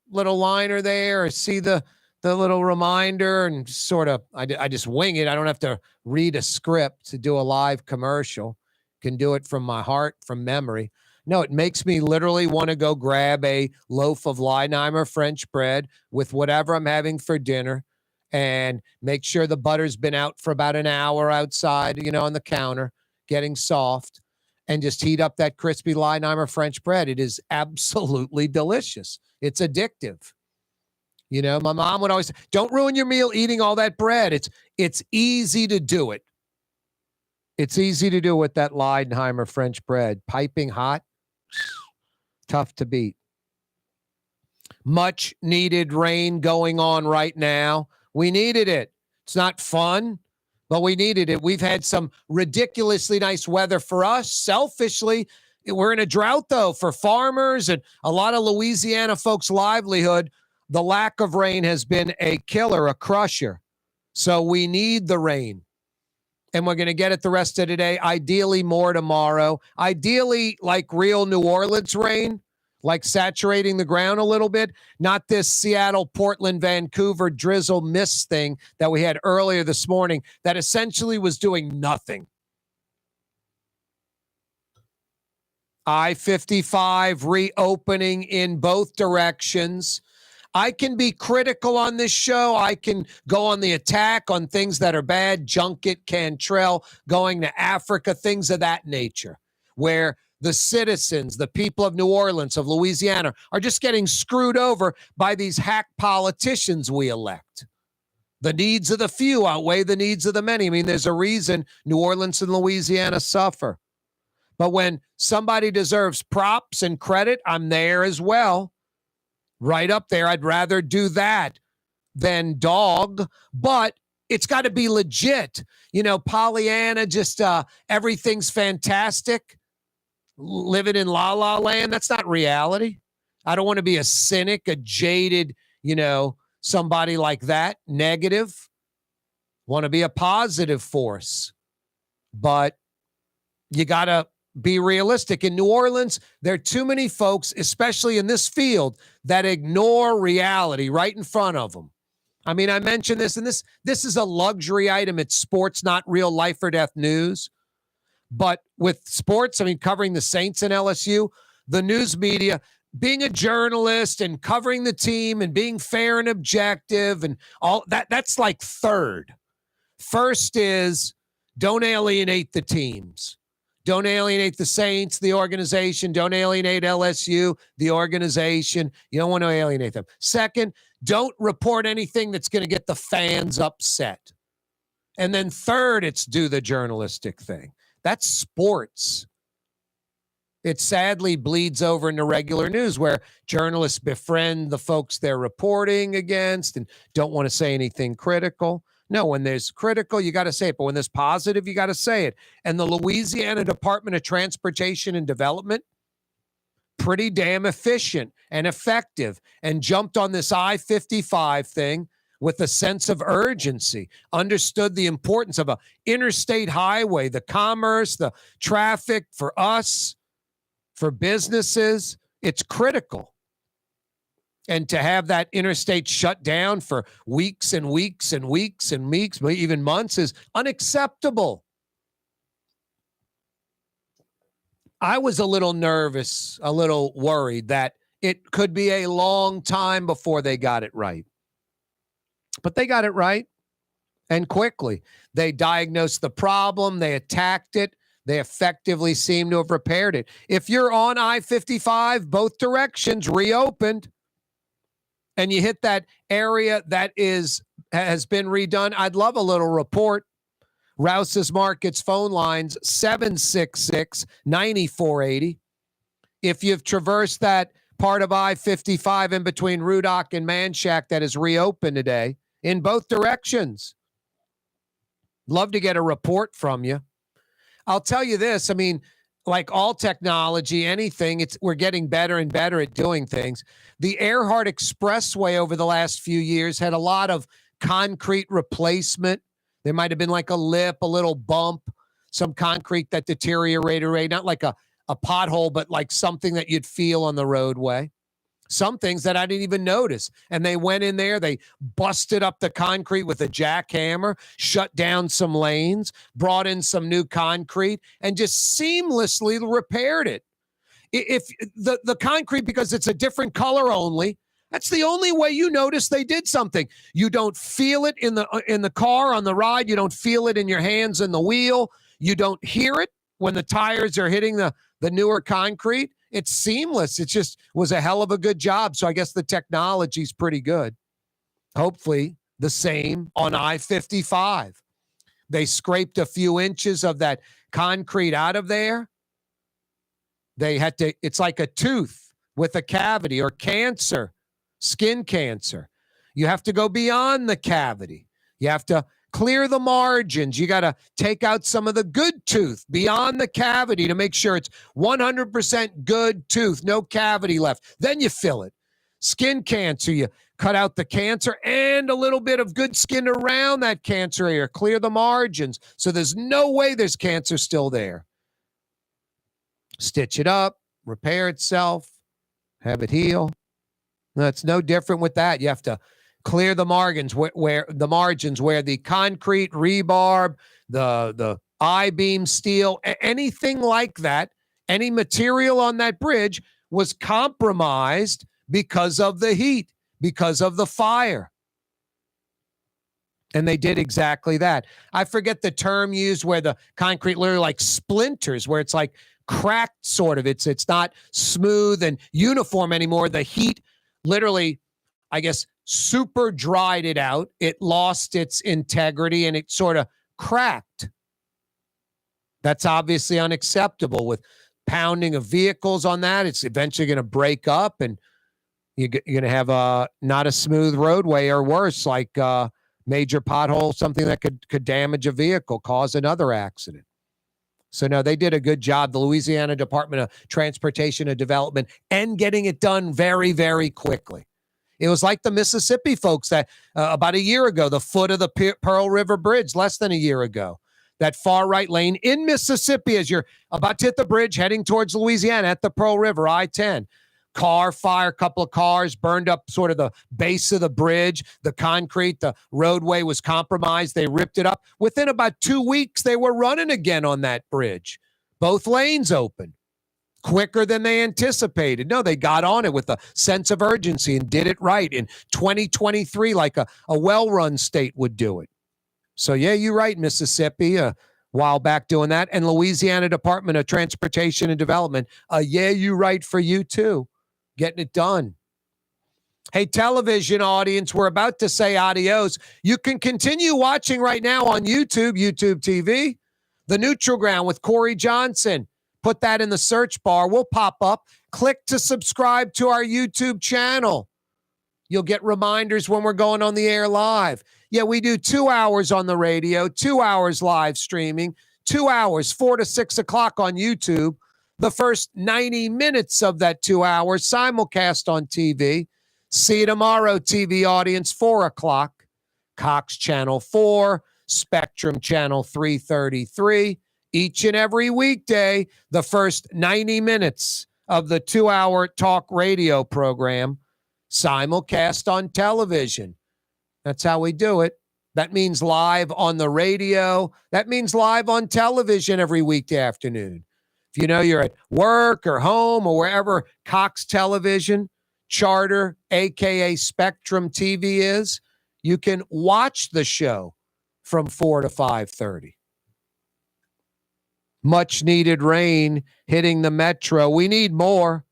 little liner there, or see the little reminder, and sort of, I just wing it. I don't have to read a script to do a live commercial. Can do it from my heart, from memory. No, it makes me literally want to go grab a loaf of Leidenheimer French bread with whatever I'm having for dinner, and make sure the butter's been out for about an hour outside, on the counter, getting soft, and just heat up that crispy Leidenheimer French bread. It is absolutely delicious. It's addictive. My mom would always say, don't ruin your meal eating all that bread. It's easy to do it. It's easy to do with that Leidenheimer French bread. Piping hot, tough to beat. Much needed rain going on right now. We needed it. It's not fun, but we needed it. We've had some ridiculously nice weather for us. Selfishly, we're in a drought, though, for farmers and a lot of Louisiana folks' livelihood. The lack of rain has been a killer, a crusher. So we need the rain. And we're going to get it the rest of today. Ideally, more tomorrow. Ideally, like real New Orleans rain, like saturating the ground a little bit. Not this Seattle, Portland, Vancouver drizzle mist thing that we had earlier this morning that essentially was doing nothing. I-55 reopening in both directions. I can be critical on this show. I can go on the attack on things that are bad, Junket, Cantrell, going to Africa, things of that nature, where the citizens, the people of New Orleans, of Louisiana, are just getting screwed over by these hack politicians we elect. The needs of the few outweigh the needs of the many. I mean, there's a reason New Orleans and Louisiana suffer. But when somebody deserves props and credit, I'm there as well. Right up there. I'd rather do that than dog, but it's got to be legit. Pollyanna, just everything's fantastic. Living in La La Land, that's not reality. I don't want to be a cynic, a jaded, somebody like that, negative. Want to be a positive force. But you got to be realistic. In New Orleans, there are too many folks, especially in this field, that ignore reality right in front of them. I mean, I mentioned this, and this is a luxury item. It's sports, not real life or death news. But with sports, I mean, covering the Saints and LSU, the news media, being a journalist and covering the team and being fair and objective and all that's like third. First is don't alienate the teams. Don't alienate the Saints, the organization. Don't alienate LSU, the organization. You don't want to alienate them. Second, don't report anything that's going to get the fans upset. And then third, it's do the journalistic thing. That's sports. It sadly bleeds over into regular news where journalists befriend the folks they're reporting against and don't want to say anything critical. No, when there's critical, you got to say it. But when there's positive, you got to say it. And the Louisiana Department of Transportation and Development, pretty damn efficient and effective, and jumped on this I-55 thing with a sense of urgency, understood the importance of an interstate highway, the commerce, the traffic for us, for businesses. It's critical. And to have that interstate shut down for weeks and weeks and weeks and weeks, even months, is unacceptable. I was a little nervous, a little worried that it could be a long time before they got it right. But they got it right, and quickly. They diagnosed the problem. They attacked it. They effectively seem to have repaired it. If you're on I-55, both directions reopened, and you hit that area that has been redone, I'd love a little report. Rouse's Markets phone lines, 766-9480. If you've traversed that part of I-55 in between Rudock and Manchac that is reopened today in both directions, love to get a report from you. I'll tell you this, I mean, like all technology, anything, we're getting better and better at doing things. The Earhart Expressway over the last few years had a lot of concrete replacement. There might have been like a lip, a little bump, some concrete that deteriorated, not like a pothole, but like something that you'd feel on the roadway. Some things that I didn't even notice. And they went in there, they busted up the concrete with a jackhammer, shut down some lanes, brought in some new concrete, and just seamlessly repaired it. If the concrete, because it's a different color only, that's the only way you notice they did something. You don't feel it in the car on the ride. You don't feel it in your hands in the wheel. You don't hear it when the tires are hitting the newer concrete. It's seamless. It just was a hell of a good job. So I guess the technology's pretty good. Hopefully the same on I-55. They scraped a few inches of that concrete out of there. They had to, it's like a tooth with a cavity or cancer, skin cancer. You have to go beyond the cavity. You have to clear the margins. You got to take out some of the good tooth beyond the cavity to make sure it's 100% good tooth, no cavity left. Then you fill it. Skin cancer, you cut out the cancer and a little bit of good skin around that cancer area. Clear the margins so there's no way there's cancer still there. Stitch it up, repair itself, have it heal. No, it's no different with that. You have to clear the margins where the concrete, rebarb, the I-beam steel, anything like that, any material on that bridge was compromised because of the heat, because of the fire. And they did exactly that. I forget the term used where the concrete literally like splinters, where it's like cracked sort of. It's not smooth and uniform anymore. The heat literally, I guess, super dried it out. It lost its integrity and it sort of cracked. That's obviously unacceptable. With pounding of vehicles on that, it's eventually going to break up and you're going to have not a smooth roadway, or worse, like a major pothole, something that could damage a vehicle, cause another accident. So no, they did a good job, the Louisiana Department of Transportation and Development, and getting it done very, very quickly. It was like the Mississippi folks that about a year ago, the foot of the Pearl River Bridge, less than a year ago, that far right lane in Mississippi as you're about to hit the bridge heading towards Louisiana at the Pearl River, I-10. car fire, a couple of cars burned up sort of the base of the bridge, the concrete, the roadway was compromised. They ripped it up. Within about 2 weeks, they were running again on that bridge. Both lanes open quicker than they anticipated. No, they got on it with a sense of urgency and did it right in 2023 like a well-run state would do it. So, yeah, you're right, Mississippi, a while back doing that. And Louisiana Department of Transportation and Development, yeah, you're right for you too, getting it done. Hey, television audience, we're about to say adios. You can continue watching right now on YouTube TV, The Neutral Ground with Corey Johnson. Put that in the search bar. We'll pop up. Click to subscribe to our YouTube channel. You'll get reminders when we're going on the air live. Yeah, we do 2 hours on the radio, 2 hours live streaming, 2 hours, 4 to 6 o'clock on YouTube. The first 90 minutes of that 2 hours simulcast on TV. See you tomorrow, TV audience, 4 o'clock. Cox Channel 4, Spectrum Channel 333. Each and every weekday, the first 90 minutes of the 2-hour talk radio program simulcast on television. That's how we do it. That means live on the radio. That means live on television every weekday afternoon. If you know you're at work or home or wherever Cox Television, Charter, a.k.a. Spectrum TV is, you can watch the show from 4 to 5:30. Much needed rain hitting the metro. We need more.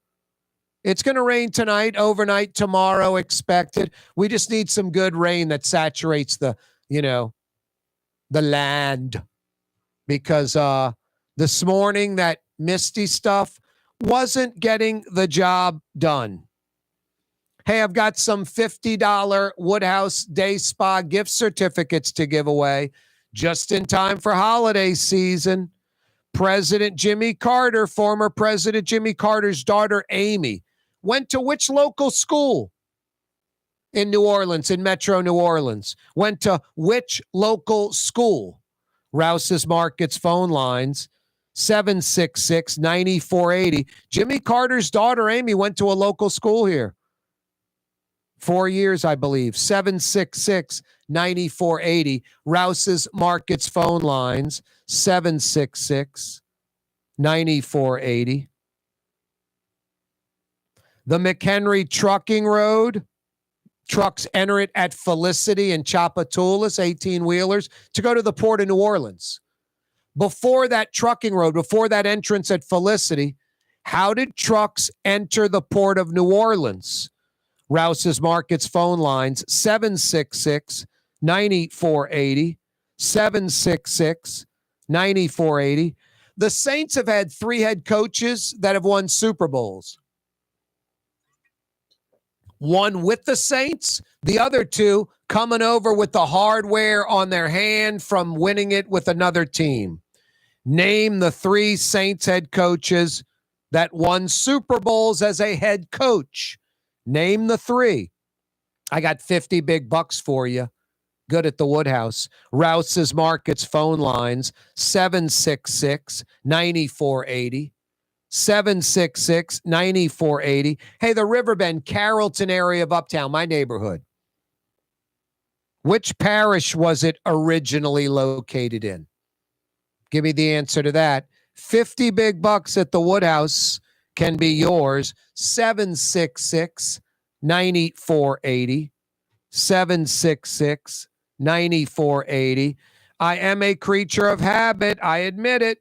It's going to rain tonight, overnight, tomorrow expected. We just need some good rain that saturates the land. Because this morning, that misty stuff wasn't getting the job done. Hey, I've got some $50 Woodhouse Day Spa gift certificates to give away just in time for holiday season. President Jimmy Carter, former President Jimmy Carter's daughter, Amy, went to which local school in New Orleans, in Metro New Orleans? Went to which local school? Rouse's Markets phone lines, 766-9480. Jimmy Carter's daughter, Amy, went to a local school here. 4 years, I believe. 766-9480. Rouse's Markets phone lines, 766-9480. The McHenry Trucking Road. Trucks enter it at Felicity and Chapatoulas, 18-wheelers, to go to the Port of New Orleans. Before that trucking road, before that entrance at Felicity, how did trucks enter the Port of New Orleans? Rouse's Markets phone lines, 766-9480. 766-9480. The Saints have had 3 head coaches that have won Super Bowls. One with the Saints, the other 2 coming over with the hardware on their hand from winning it with another team. Name the 3 Saints head coaches that won Super Bowls as a head coach. Name the 3. I got 50 big bucks for you. Good at the Woodhouse. Rouse's Markets phone lines, 766-9480. 766-9480. Hey, the Riverbend, Carrollton area of Uptown, my neighborhood. Which parish was it originally located in? Give me the answer to that. 50 big bucks at the Woodhouse can be yours. 766-9480. 766-9480. I am a creature of habit. I admit it.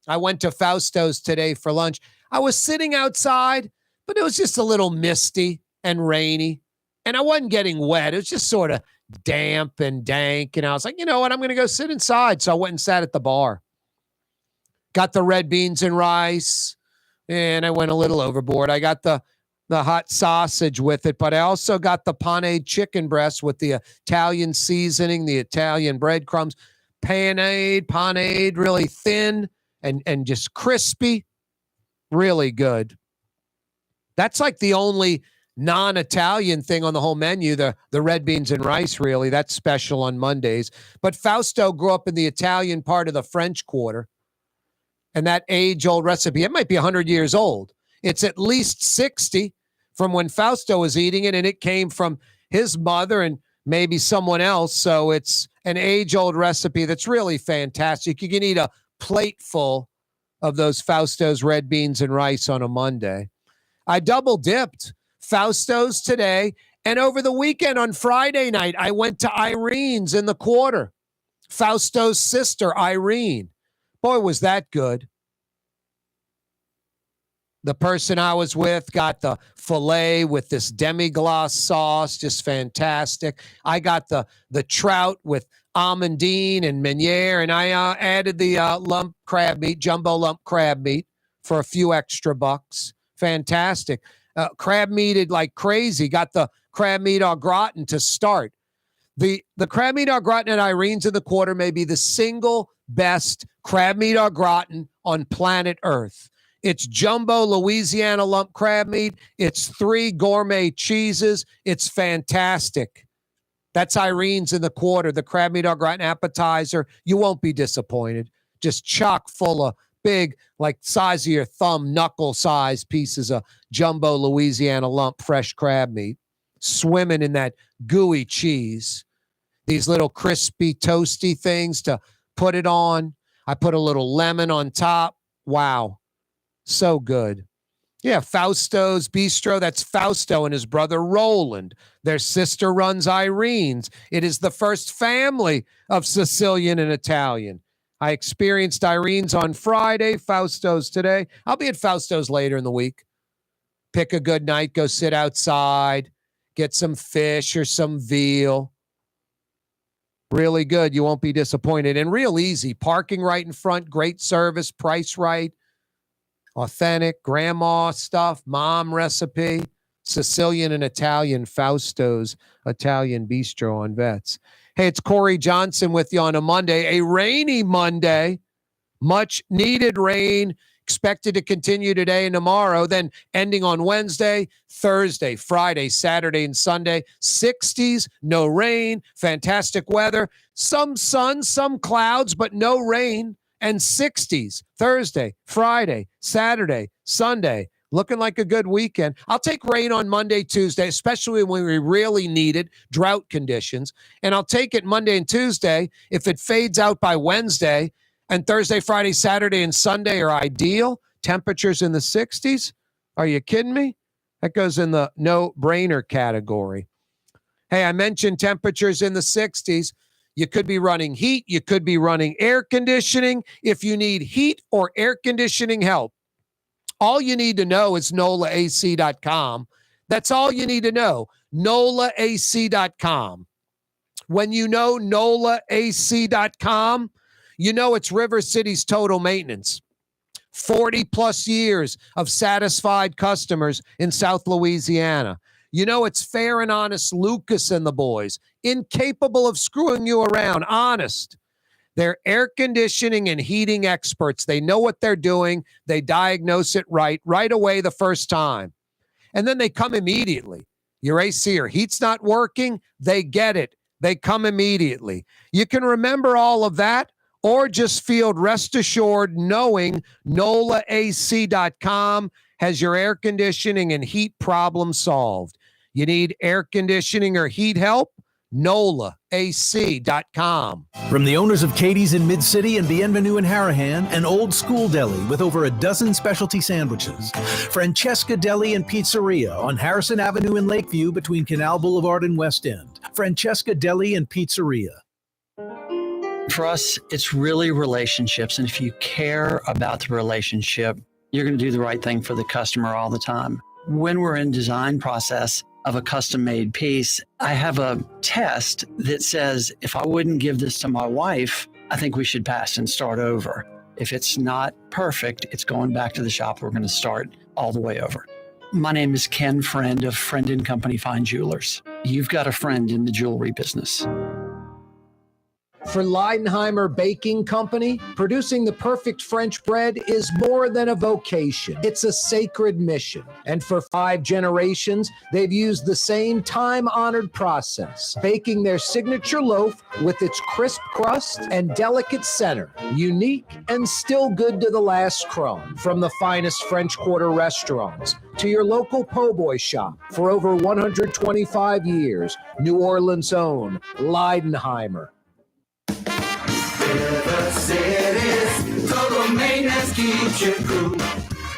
I went to Fausto's today for lunch. I was sitting outside, but it was just a little misty and rainy, and I wasn't getting wet. It was just sort of damp and dank, and I was like, you know what? I'm going to go sit inside. So I went and sat at the bar. Got the red beans and rice, and I went a little overboard. I got the hot sausage with it, but I also got the panade chicken breast with the Italian seasoning, the Italian breadcrumbs. Panade, really thin and just crispy, really good. That's like the only non-Italian thing on the whole menu, the red beans and rice, really. That's special on Mondays. But Fausto grew up in the Italian part of the French Quarter, and that age-old recipe, it might be 100 years old. It's at least 60. from when Fausto was eating it, and it came from his mother and maybe someone else. So it's an age-old recipe that's really fantastic. You can eat a plate full of those Fausto's red beans and rice on a Monday. I double dipped Fausto's today, and over the weekend on Friday night, I went to Irene's in the Quarter. Fausto's sister, Irene. Boy, was that good. The person I was with got the filet with this demi-glace sauce, just fantastic. I got the trout with almondine and meuniere, and I added the lump crab meat, jumbo lump crab meat for a few extra bucks. Fantastic. Crab meated like crazy. Got the crab meat au gratin to start. The crab meat au gratin at Irene's in the Quarter may be the single best crab meat au gratin on planet Earth. It's jumbo Louisiana lump crab meat. It's 3 gourmet cheeses. It's fantastic. That's Irene's in the Quarter, the crab meat au gratin appetizer. You won't be disappointed. Just chock full of big, like size of your thumb, knuckle size pieces of jumbo Louisiana lump fresh crab meat, swimming in that gooey cheese. These little crispy, toasty things to put it on. I put a little lemon on top. Wow. So good. Yeah, Fausto's Bistro. That's Fausto and his brother Roland. Their sister runs Irene's. It is the first family of Sicilian and Italian. I experienced Irene's on Friday, Fausto's today. I'll be at Fausto's later in the week. Pick a good night, go sit outside, get some fish or some veal. Really good. You won't be disappointed. And real easy. Parking right in front, great service, price right. Authentic, grandma stuff, mom recipe, Sicilian and Italian, Fausto's Italian Bistro on Vets. Hey, it's Corey Johnson with you on a Monday, a rainy Monday, much needed rain expected to continue today and tomorrow, then ending on Wednesday, Thursday, Friday, Saturday, and Sunday. 60s, no rain, fantastic weather, some sun, some clouds, but no rain. And 60s, Thursday, Friday, Saturday, Sunday, looking like a good weekend. I'll take rain on Monday, Tuesday, especially when we really need it, drought conditions. And I'll take it Monday and Tuesday if it fades out by Wednesday. And Thursday, Friday, Saturday, and Sunday are ideal. Temperatures in the 60s. Are you kidding me? That goes in the no-brainer category. Hey, I mentioned temperatures in the 60s. You could be running heat. You could be running air conditioning. If you need heat or air conditioning help, all you need to know is NOLAAC.com. That's all you need to know, NOLAAC.com. When you know NOLAAC.com, you know it's River City's Total Maintenance. 40-plus years of satisfied customers in South Louisiana. You know it's fair and honest Lucas and the boys, incapable of screwing you around, honest. They're air conditioning and heating experts. They know what they're doing. They diagnose it right away the first time. And then they come immediately. Your AC or heat's not working, they get it. They come immediately. You can remember all of that or just feel rest assured knowing NOLAAC.com has your air conditioning and heat problem solved. You need air conditioning or heat help? NOLAAC.com. From the owners of Katie's in Mid-City and Bienvenue in Harahan, an old school deli with over a dozen specialty sandwiches. Francesca Deli and Pizzeria on Harrison Avenue in Lakeview between Canal Boulevard and West End. Francesca Deli and Pizzeria. For us, it's really relationships. And if you care about the relationship, you're going to do the right thing for the customer all the time. When we're in design process of a custom-made piece, I have a test that says, if I wouldn't give this to my wife, I think we should pass and start over. If it's not perfect, it's going back to the shop. We're going to start all the way over. My name is Ken Friend of Friend & Company Fine Jewelers. You've got a friend in the jewelry business. For Leidenheimer Baking Company, producing the perfect French bread is more than a vocation. It's a sacred mission. And for 5 generations, they've used the same time-honored process, baking their signature loaf with its crisp crust and delicate center, unique and still good to the last crumb. From the finest French Quarter restaurants to your local po' boy shop, for over 125 years, New Orleans' own Leidenheimer. River City's total maintenance keeps you cool.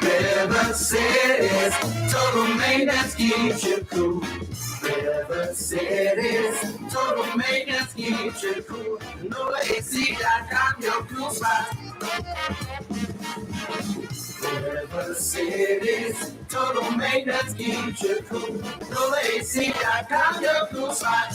River City's total maintenance keeps you cool. River City's total maintenance keeps you cool. NoAC.com, your cool spot. River City's total maintenance keeps you cool. NoAC.com, your cool spot.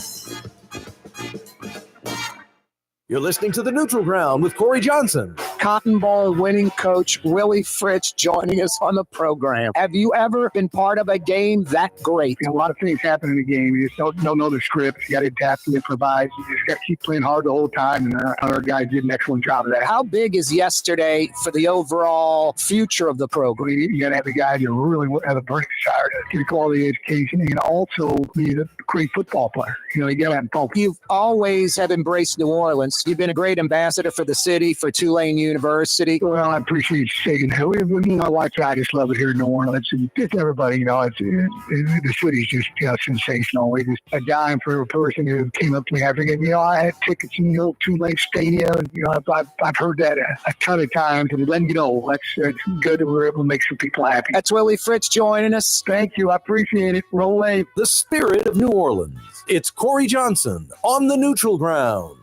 You're listening to The Neutral Ground with Corey Johnson. Cotton Bowl winning coach Willie Fritz joining us on the program. Have you ever been part of a game that great? A lot of things happen in the game. You just don't know the script. You got to adapt to improvise. You just got to keep playing hard the whole time, and our guys did an excellent job of that. How big is yesterday for the overall future of the program? You got to have the guys who really have a burning desire to get quality education and also be a great football player. You got to have focus. You've always have embraced New Orleans. You've been a great ambassador for the city, for Tulane University. Well, I appreciate you saying that. My wife and I just love it here in New Orleans. And just everybody, the city's just sensational. We just a dime for a person who came up to me after game. I had tickets in the old Tulane Stadium. And, I've heard that a ton of times. And letting you know, that's good that we're able to make some people happy. That's Willie Fritz joining us. Thank you. I appreciate it. Roll wave. The spirit of New Orleans. It's Corey Johnson on The Neutral Ground.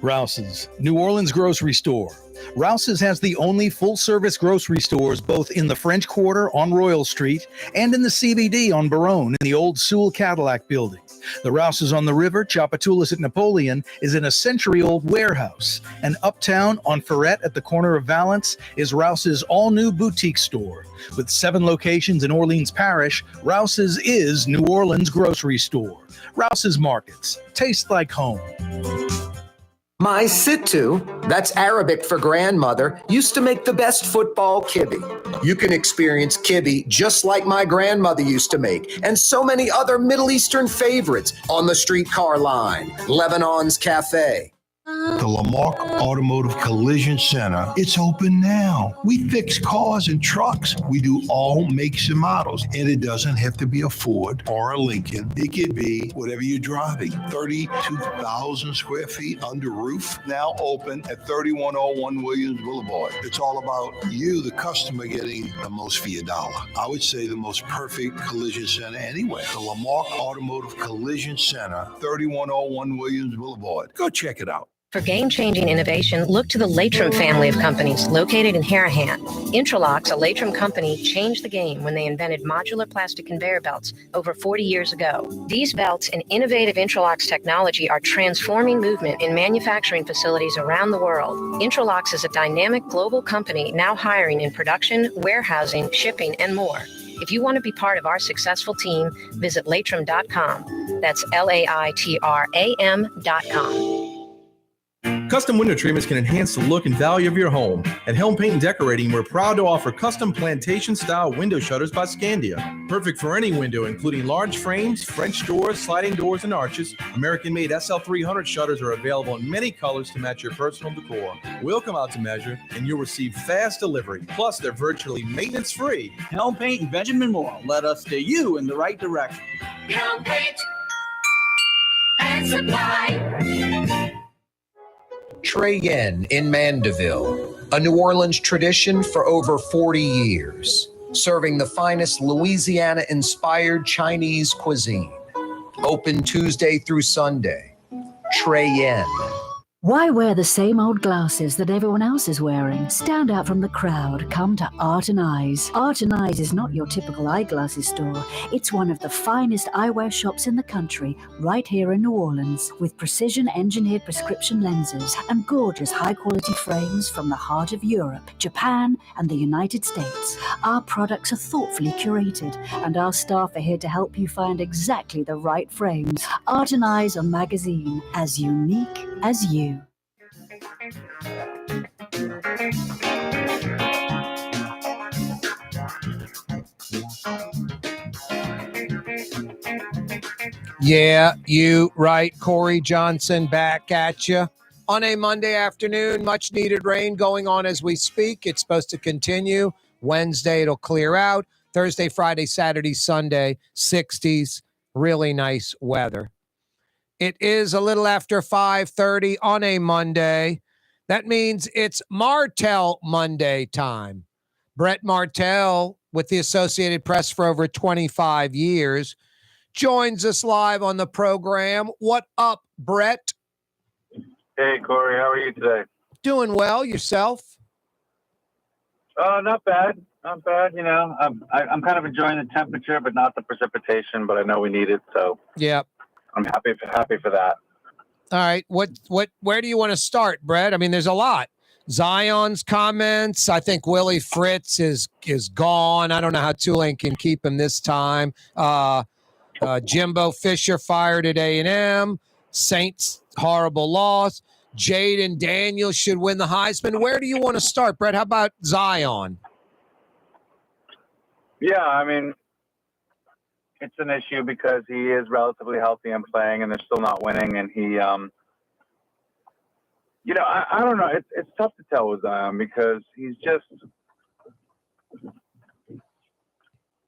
Rouse's, New Orleans grocery store. Rouse's has the only full-service grocery stores both in the French Quarter on Royal Street and in the CBD on Baronne in the old Sewell Cadillac building. The Rouse's on the river, Tchoupitoulas at Napoleon, is in a century-old warehouse. And uptown on Ferret at the corner of Valence is Rouse's all-new boutique store. With 7 locations in Orleans Parish, Rouse's is New Orleans grocery store. Rouse's Markets. Taste like home. My Sittu, that's Arabic for grandmother, used to make the best football kibbe. You can experience kibbe just like my grandmother used to make, and so many other Middle Eastern favorites on the streetcar line, Lebanon's Cafe. The Lamarck Automotive Collision Center, it's open now. We fix cars and trucks. We do all makes and models. And it doesn't have to be a Ford or a Lincoln. It could be whatever you're driving. 32,000 square feet under roof, now open at 3101 Williams Boulevard. It's all about you, the customer, getting the most for your dollar. I would say the most perfect collision center anywhere. The Lamarck Automotive Collision Center, 3101 Williams Boulevard. Go check it out. For game-changing innovation, look to the Latrim family of companies located in Harahan. Intralocks, a Latrim company, changed the game when they invented modular plastic conveyor belts over 40 years ago. These belts and innovative Intralocks technology are transforming movement in manufacturing facilities around the world. Intralocks is a dynamic global company now hiring in production, warehousing, shipping, and more. If you want to be part of our successful team, visit Latrim.com. That's LAITRAM.com. Custom window treatments can enhance the look and value of your home. At Helm Paint and Decorating, we're proud to offer custom plantation-style window shutters by Scandia. Perfect for any window, including large frames, French doors, sliding doors, and arches. American-made SL300 shutters are available in many colors to match your personal decor. We'll come out to measure, and you'll receive fast delivery. Plus, they're virtually maintenance-free. Helm Paint and Benjamin Moore. Let us steer you in the right direction. Helm Paint and Supply. Trey Yen in Mandeville, a New Orleans tradition for over 40 years, serving the finest Louisiana-inspired Chinese cuisine. Open Tuesday through Sunday. Trey Yen. Why wear the same old glasses that everyone else is wearing? Stand out from the crowd. Come to Art and Eyes. Art and Eyes is not your typical eyeglasses store. It's one of the finest eyewear shops in the country, right here in New Orleans, with precision-engineered prescription lenses and gorgeous high-quality frames from the heart of Europe, Japan, and the United States. Our products are thoughtfully curated, and our staff are here to help you find exactly the right frames. Art and Eyes on magazine, as unique as you. Yeah, you right. Corey Johnson back at you on a Monday afternoon. Much needed rain going on as we speak. It's supposed to continue. Wednesday, it'll clear out. Thursday, Friday, Saturday, Sunday, 60s. Really nice weather. It is a little after 5:30 on a Monday. That means it's Martel Monday time. Brett Martel, with the Associated Press for over 25 years, joins us live on the program. What up, Brett? Hey, Corey. How are you today? Doing well. Yourself? Not bad. Not bad. You know, I'm kind of enjoying the temperature, but not the precipitation. But I know we need it, so yeah, I'm happy for that. All right. Where do you want to start, Brett? I mean, there's a lot. Zion's comments. I think Willie Fritz is gone. I don't know how Tulane can keep him this time. Jimbo Fisher fired at A&M. Saints horrible loss. Jaden Daniels should win the Heisman. Where do you want to start, Brett? How about Zion? Yeah, I mean, it's an issue because he is relatively healthy and playing, and they're still not winning. And he, you know, I don't know. It's tough to tell with Zion because he's just.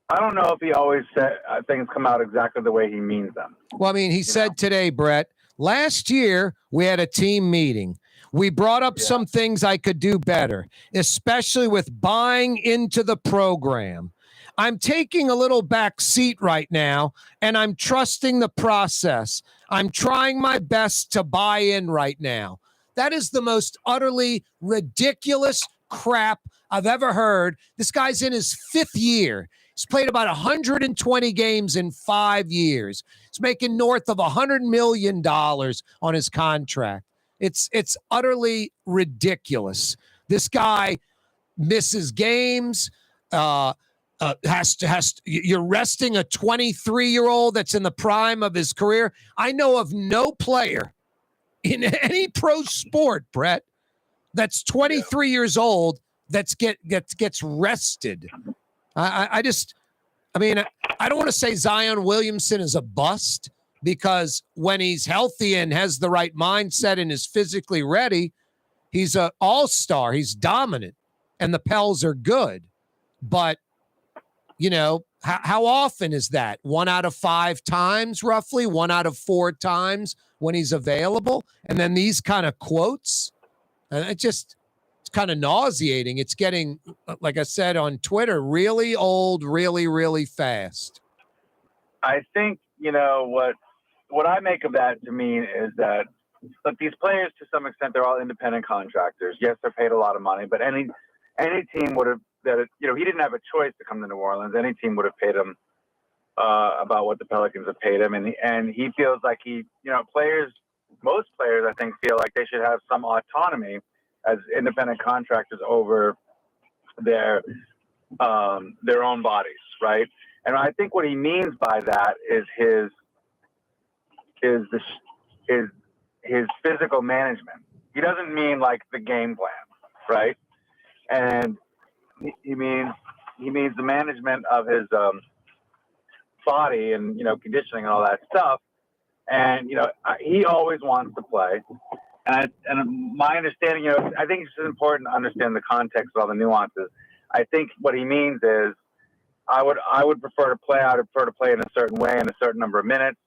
I don't know if he always said things come out exactly the way he means them. Well, I mean, he said today, Brett, last year we had a team meeting. We brought up some things I could do better, especially with buying into the program. I'm taking a little back seat right now, and I'm trusting the process. I'm trying my best to buy in right now. That is the most utterly ridiculous crap I've ever heard. This guy's in his 5th year. He's played about 120 games in 5 years. He's making north of $100 million on his contract. It's utterly ridiculous. This guy misses games. You're resting a 23-year-old that's in the prime of his career. I know of no player in any pro sport, Brett, that's 23 years old that gets rested. I don't want to say Zion Williamson is a bust because when he's healthy and has the right mindset and is physically ready, he's an all-star. He's dominant, and the Pels are good. But, you know, how often is that? 1 out of 5 times, roughly? 1 out of 4 times when he's available? And then these kind of quotes, and it's kind of nauseating. It's getting, like I said on Twitter, really old, really, really fast. I think, you know, what I make of that to me is that, look, these players, to some extent, they're all independent contractors. Yes, they're paid a lot of money, but any team would have, he didn't have a choice to come to New Orleans. Any team would have paid him about what the Pelicans have paid him. And he feels like most players, I think, feel like they should have some autonomy as independent contractors over their own bodies, right? And I think what he means by that is his physical management. He doesn't mean like the game plan, right? And he means the management of his body and, you know, conditioning and all that stuff. And, you know, he always wants to play. And my understanding, you know, I think it's important to understand the context of all the nuances. I think what he means is I would prefer to play. I would prefer to play in a certain way in a certain number of minutes.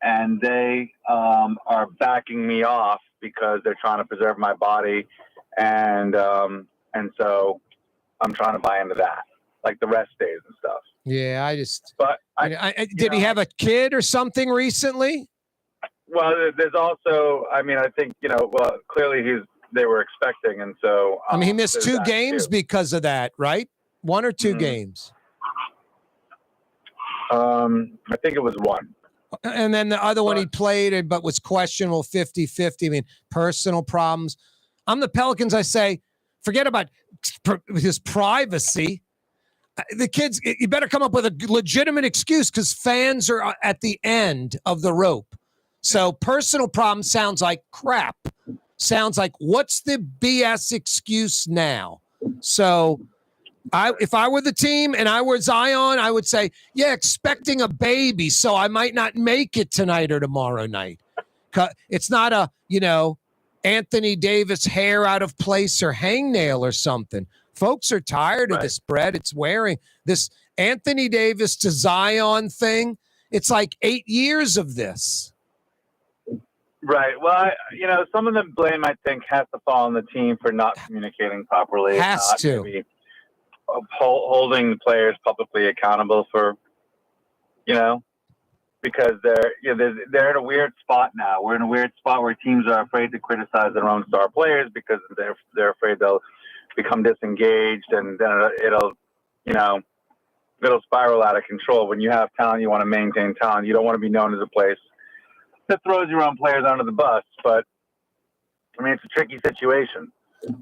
And they are backing me off because they're trying to preserve my body. And so I'm trying to buy into that, like the rest days and stuff. Yeah, did he have a kid or something recently? Well, there's also, I mean, I think, well, clearly they were expecting. And so, I mean, he missed there's 2 that games too. because of that, right? 1 or 2 games. I think it was 1. And then the other one he played, but was questionable 50-50. I mean, personal problems. I'm the Pelicans. I say, forget about his privacy. The kids, you better come up with a legitimate excuse because fans are at the end of the rope. So personal problems sounds like crap. Sounds like, what's the BS excuse now? So if I were the team and I were Zion, I would say, yeah, expecting a baby, so I might not make it tonight or tomorrow night. It's not a, Anthony Davis hair out of place or hangnail or something. Folks are tired of this, Brett. It's wearing this Anthony Davis to Zion thing. It's like 8 years of this. Right. Well, some of the blame, I think, has to fall on the team for not communicating properly. Has to. Maybe holding the players publicly accountable for, because they're in a weird spot now. We're in a weird spot where teams are afraid to criticize their own star players because they're afraid they'll become disengaged, and then it'll spiral out of control. When you have talent, you want to maintain talent. You don't want to be known as a place that throws your own players under the bus. But I mean, it's a tricky situation.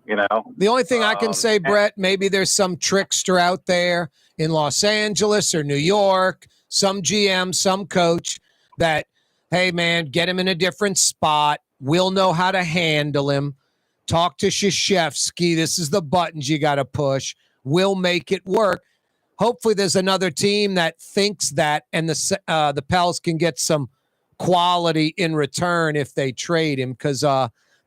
The only thing I can say, Brett, maybe there's some trickster out there in Los Angeles or New York, some GM, some coach that, hey, man, get him in a different spot. We'll know how to handle him. Talk to Krzyzewski. This is the buttons you got to push. We'll make it work. Hopefully there's another team that thinks that, and the Pels can get some quality in return if they trade him, because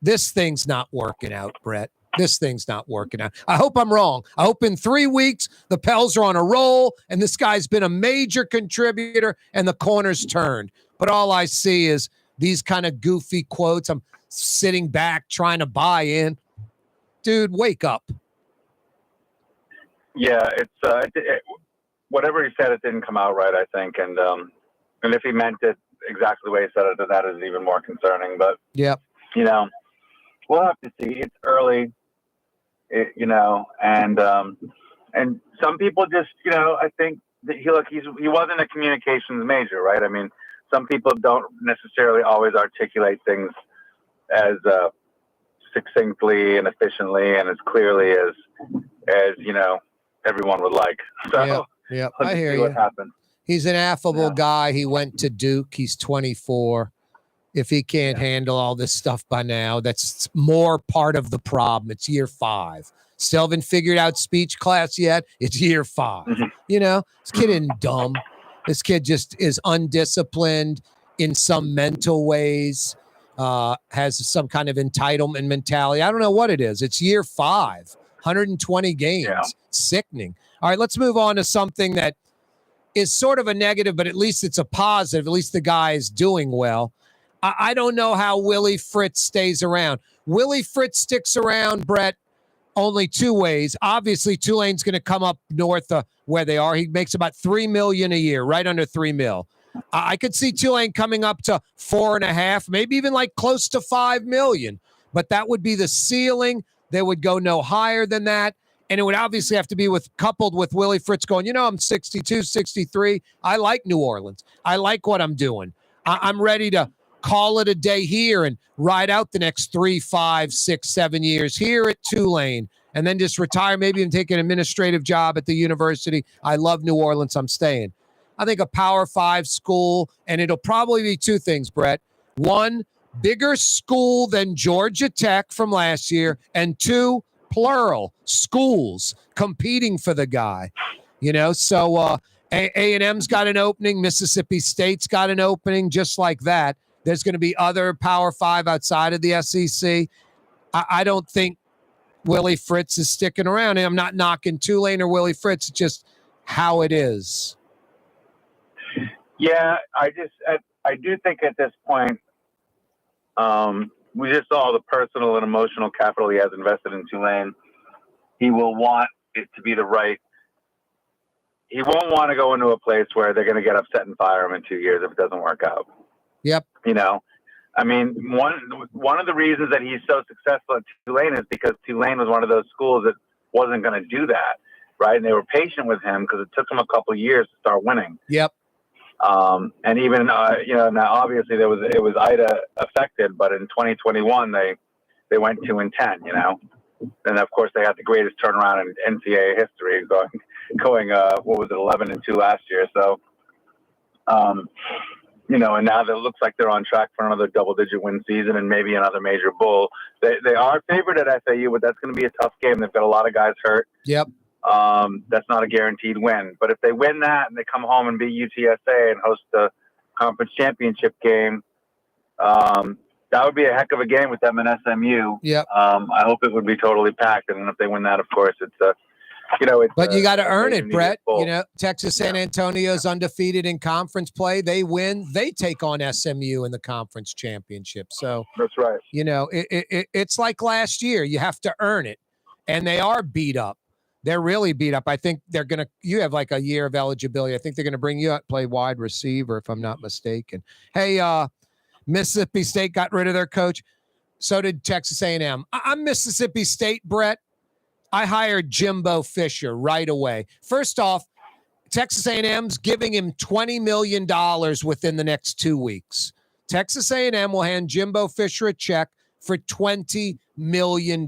this thing's not working out, Brett. This thing's not working out. I hope I'm wrong. I hope in 3 weeks the Pels are on a roll and this guy's been a major contributor and the corner's turned. But all I see is these kind of goofy quotes. I'm sitting back trying to buy in. Dude, wake up. Yeah, it's whatever he said, it didn't come out right, I think. And if he meant it exactly the way he said it, then that is even more concerning. But yep. We'll have to see. It's early, and some people just, I think that he wasn't a communications major, right? I mean, some people don't necessarily always articulate things as succinctly and efficiently and as clearly as everyone would like. So yeah, let's I hear see you. what happens. He's an affable guy. He went to Duke. He's 24. If he can't handle all this stuff by now, that's more part of the problem. It's year 5. Still haven't figured out speech class yet. It's year 5. This kid isn't dumb. This kid just is undisciplined in some mental ways, has some kind of entitlement mentality. I don't know what it is. It's year 5, 120 games. Yeah. Sickening. All right, let's move on to something that is sort of a negative, but at least it's a positive. At least the guy is doing well. I don't know how Willie Fritz stays around. Willie Fritz sticks around, Brett, only 2 ways. Obviously, Tulane's going to come up north of where they are. He makes about $3 million a year, right under $3 million. I could see Tulane coming up to 4.5, maybe even like close to $5 million. But that would be the ceiling. They would go no higher than that. And it would obviously have to be coupled with Willie Fritz going, I'm 62, 63. I like New Orleans. I like what I'm doing. I'm ready to call it a day here and ride out the next 3, 5, 6, 7 years here at Tulane, and then just retire, maybe even take an administrative job at the university. I love New Orleans. I'm staying. I think a Power 5 school, and it'll probably be 2 things, Brett. 1, bigger school than Georgia Tech from last year, and 2, plural, schools competing for the guy. So A&M's got an opening. Mississippi State's got an opening, just like that. There's going to be other Power 5 outside of the SEC. I don't think Willie Fritz is sticking around. And I'm not knocking Tulane or Willie Fritz. It's just how it is. Yeah, I do think at this point, we just saw the personal and emotional capital he has invested in Tulane. He will want it to be the right. He won't want to go into a place where they're going to get upset and fire him in 2 years if it doesn't work out. Yep. I mean, one of the reasons that he's so successful at Tulane is because Tulane was one of those schools that wasn't going to do that, right? And they were patient with him because it took him a couple of years to start winning. Yep. And even now obviously it was Ida affected, but in 2021 they went 2-10, and of course they had the greatest turnaround in NCAA history, going what was it, 11-2 last year. So, and now that it looks like they're on track for another double-digit win season and maybe another major bowl. They are favored at FAU, but that's going to be a tough game. They've got a lot of guys hurt. Yep. That's not a guaranteed win. But if they win that and they come home and beat UTSA and host the conference championship game, that would be a heck of a game with them in SMU. Yep. I hope it would be totally packed. And if they win that, of course, it's but you got to earn it, major Brett. bowl. Texas San Antonio's undefeated in conference play. They win. They take on SMU in the conference championship. So that's right. It's like last year. You have to earn it, and they are beat up. They're really beat up. I think they're going to – you have like a year of eligibility. I think they're going to bring you out play wide receiver, if I'm not mistaken. Hey, Mississippi State got rid of their coach. So did Texas A&M. I'm Mississippi State, Brett. I hired Jimbo Fisher right away. First off, Texas A&M's giving him $20 million within the next 2 weeks. Texas A&M will hand Jimbo Fisher a check for $20 million.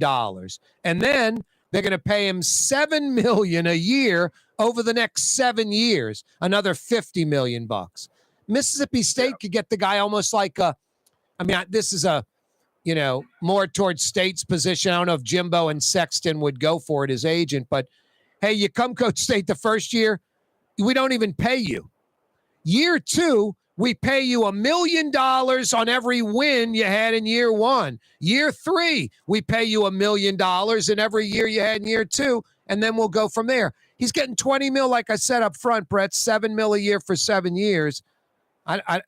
And then – they're going to pay him $7 million a year over the next 7 years, another $50 million. Mississippi State could get the guy almost like this is more towards State's position. I don't know if Jimbo and Sexton would go for it as agent, but hey, you come coach State the first year, we don't even pay you. Year 2, we pay you $1 million on every win you had in year 1. Year 3, we pay you $1 million in every year you had in year 2, and then we'll go from there. He's getting $20 million, like I said up front, Brett, $7 million a year for 7 years.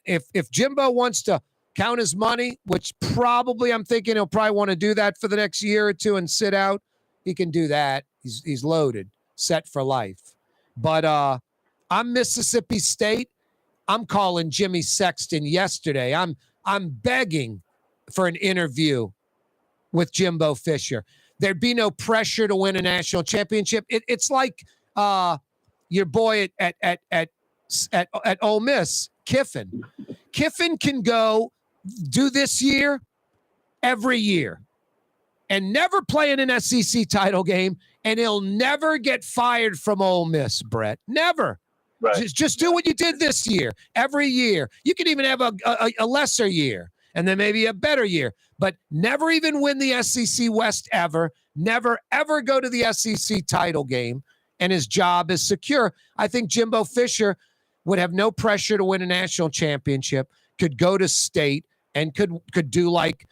If Jimbo wants to count his money, which probably I'm thinking he'll probably want to do that for the next year or two and sit out, he can do that. He's loaded, set for life. But I'm Mississippi State. I'm calling Jimmy Sexton yesterday. I'm begging for an interview with Jimbo Fisher. There'd be no pressure to win a national championship. It's like your boy at Ole Miss, Kiffin. Kiffin can go do this year every year and never play in an SEC title game, and he'll never get fired from Ole Miss, Brett. Never. Right. Just do what you did this year, every year. You can even have a lesser year and then maybe a better year, but never even win the SEC West ever, never, ever go to the SEC title game, and his job is secure. I think Jimbo Fisher would have no pressure to win a national championship, could go to State, and could do like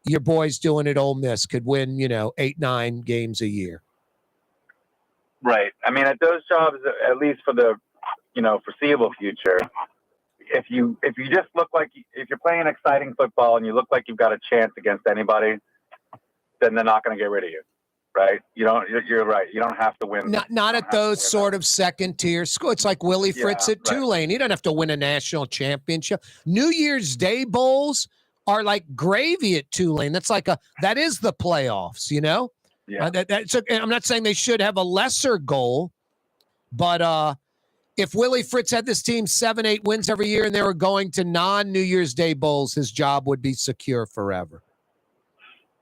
your boys doing at Ole Miss, could win, 8-9 games a year. Right. I mean, at those jobs, at least for the foreseeable future, if you just look like, if you're playing exciting football and you look like you've got a chance against anybody, then they're not going to get rid of you, right? You're right. You don't have to win. Not at those sort of second tier schools. It's like Willie Fritz at Tulane. He doesn't have to win a national championship. New Year's Day bowls are like gravy at Tulane. That is the playoffs, Yeah. I'm not saying they should have a lesser goal, but if Willie Fritz had this team 7-8 wins every year and they were going to non-New Year's Day bowls, his job would be secure forever.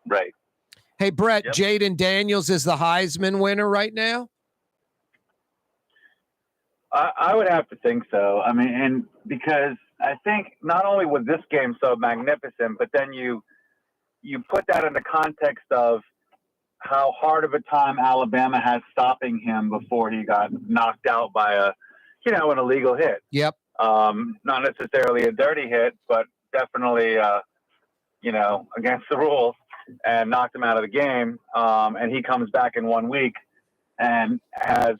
Right. Hey, Brett, yep. Jaden Daniels is the Heisman winner right now? I would have to think so. I mean, and because I think not only was this game so magnificent, but then you put that in the context of how hard of a time Alabama had stopping him before he got knocked out by an illegal hit. Yep. Not necessarily a dirty hit, but definitely, against the rules, and knocked him out of the game. And he comes back in 1 week and has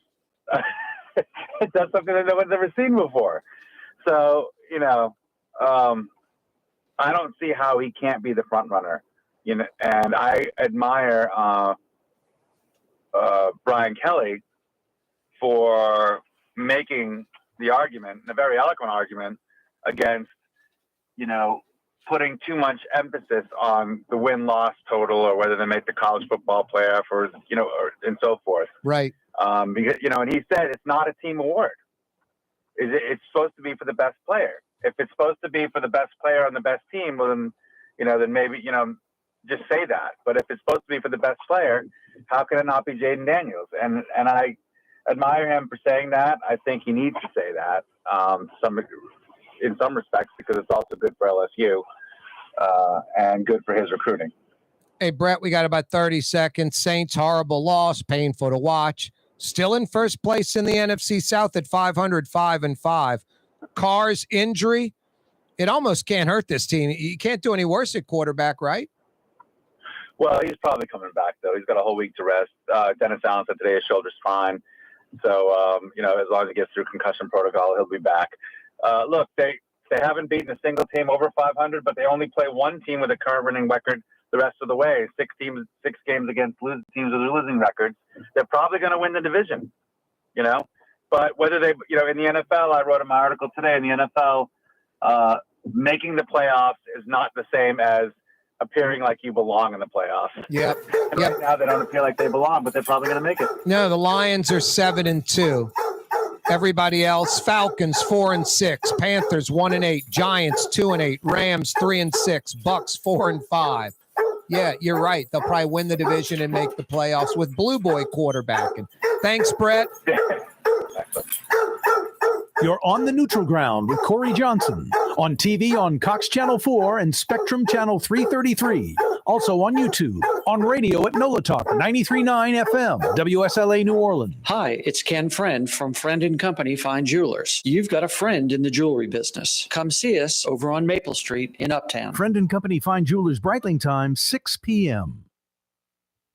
does something that no one's ever seen before. So, I don't see how he can't be the front runner. And I admire Brian Kelly for making the argument, a very eloquent argument, against, putting too much emphasis on the win-loss total or whether they make the college football playoff or and so forth. Right. Because, and he said it's not a team award. It's supposed to be for the best player. If it's supposed to be for the best player on the best team, well, then maybe, just say that. But if it's supposed to be for the best player, how can it not be Jaden Daniels? And I admire him for saying that. I think he needs to say that in some respects because it's also good for LSU and good for his recruiting. Hey, Brett, we got about 30 seconds. Saints, horrible loss, painful to watch. Still in first place in the NFC South at 500-5-5. Carr's injury, it almost can't hurt this team. You can't do any worse at quarterback, right? Well, he's probably coming back, though. He's got a whole week to rest. Dennis Allen said today his shoulder's fine. So, as long as he gets through concussion protocol, he'll be back. Look, they haven't beaten a single team over 500, but they only play one team with a current winning record the rest of the way. 6 games against teams with losing records. They're probably going to win the division, But whether they, in the NFL, I wrote in my article today, in the NFL, making the playoffs is not the same as appearing like you belong in the playoffs. Yep. Right now they don't appear like they belong, but they're probably going to make it. No, the Lions are 7-2. Everybody else, Falcons 4-6, Panthers 1-8, Giants 2-8, Rams 3-6, Bucks 4-5. Yeah, you're right. They'll probably win the division and make the playoffs with Blue Boy quarterbacking. Thanks, Brett. You're on the neutral ground with Corey Johnson on TV on Cox Channel 4 and Spectrum Channel 333. Also on YouTube, on radio at NOLA Talk 93.9 FM, WSLA New Orleans. Hi, it's Ken Friend from Friend & Company Fine Jewelers. You've got a friend in the jewelry business. Come see us over on Maple Street in Uptown. Friend & Company Fine Jewelers, Breitling time, 6 p.m.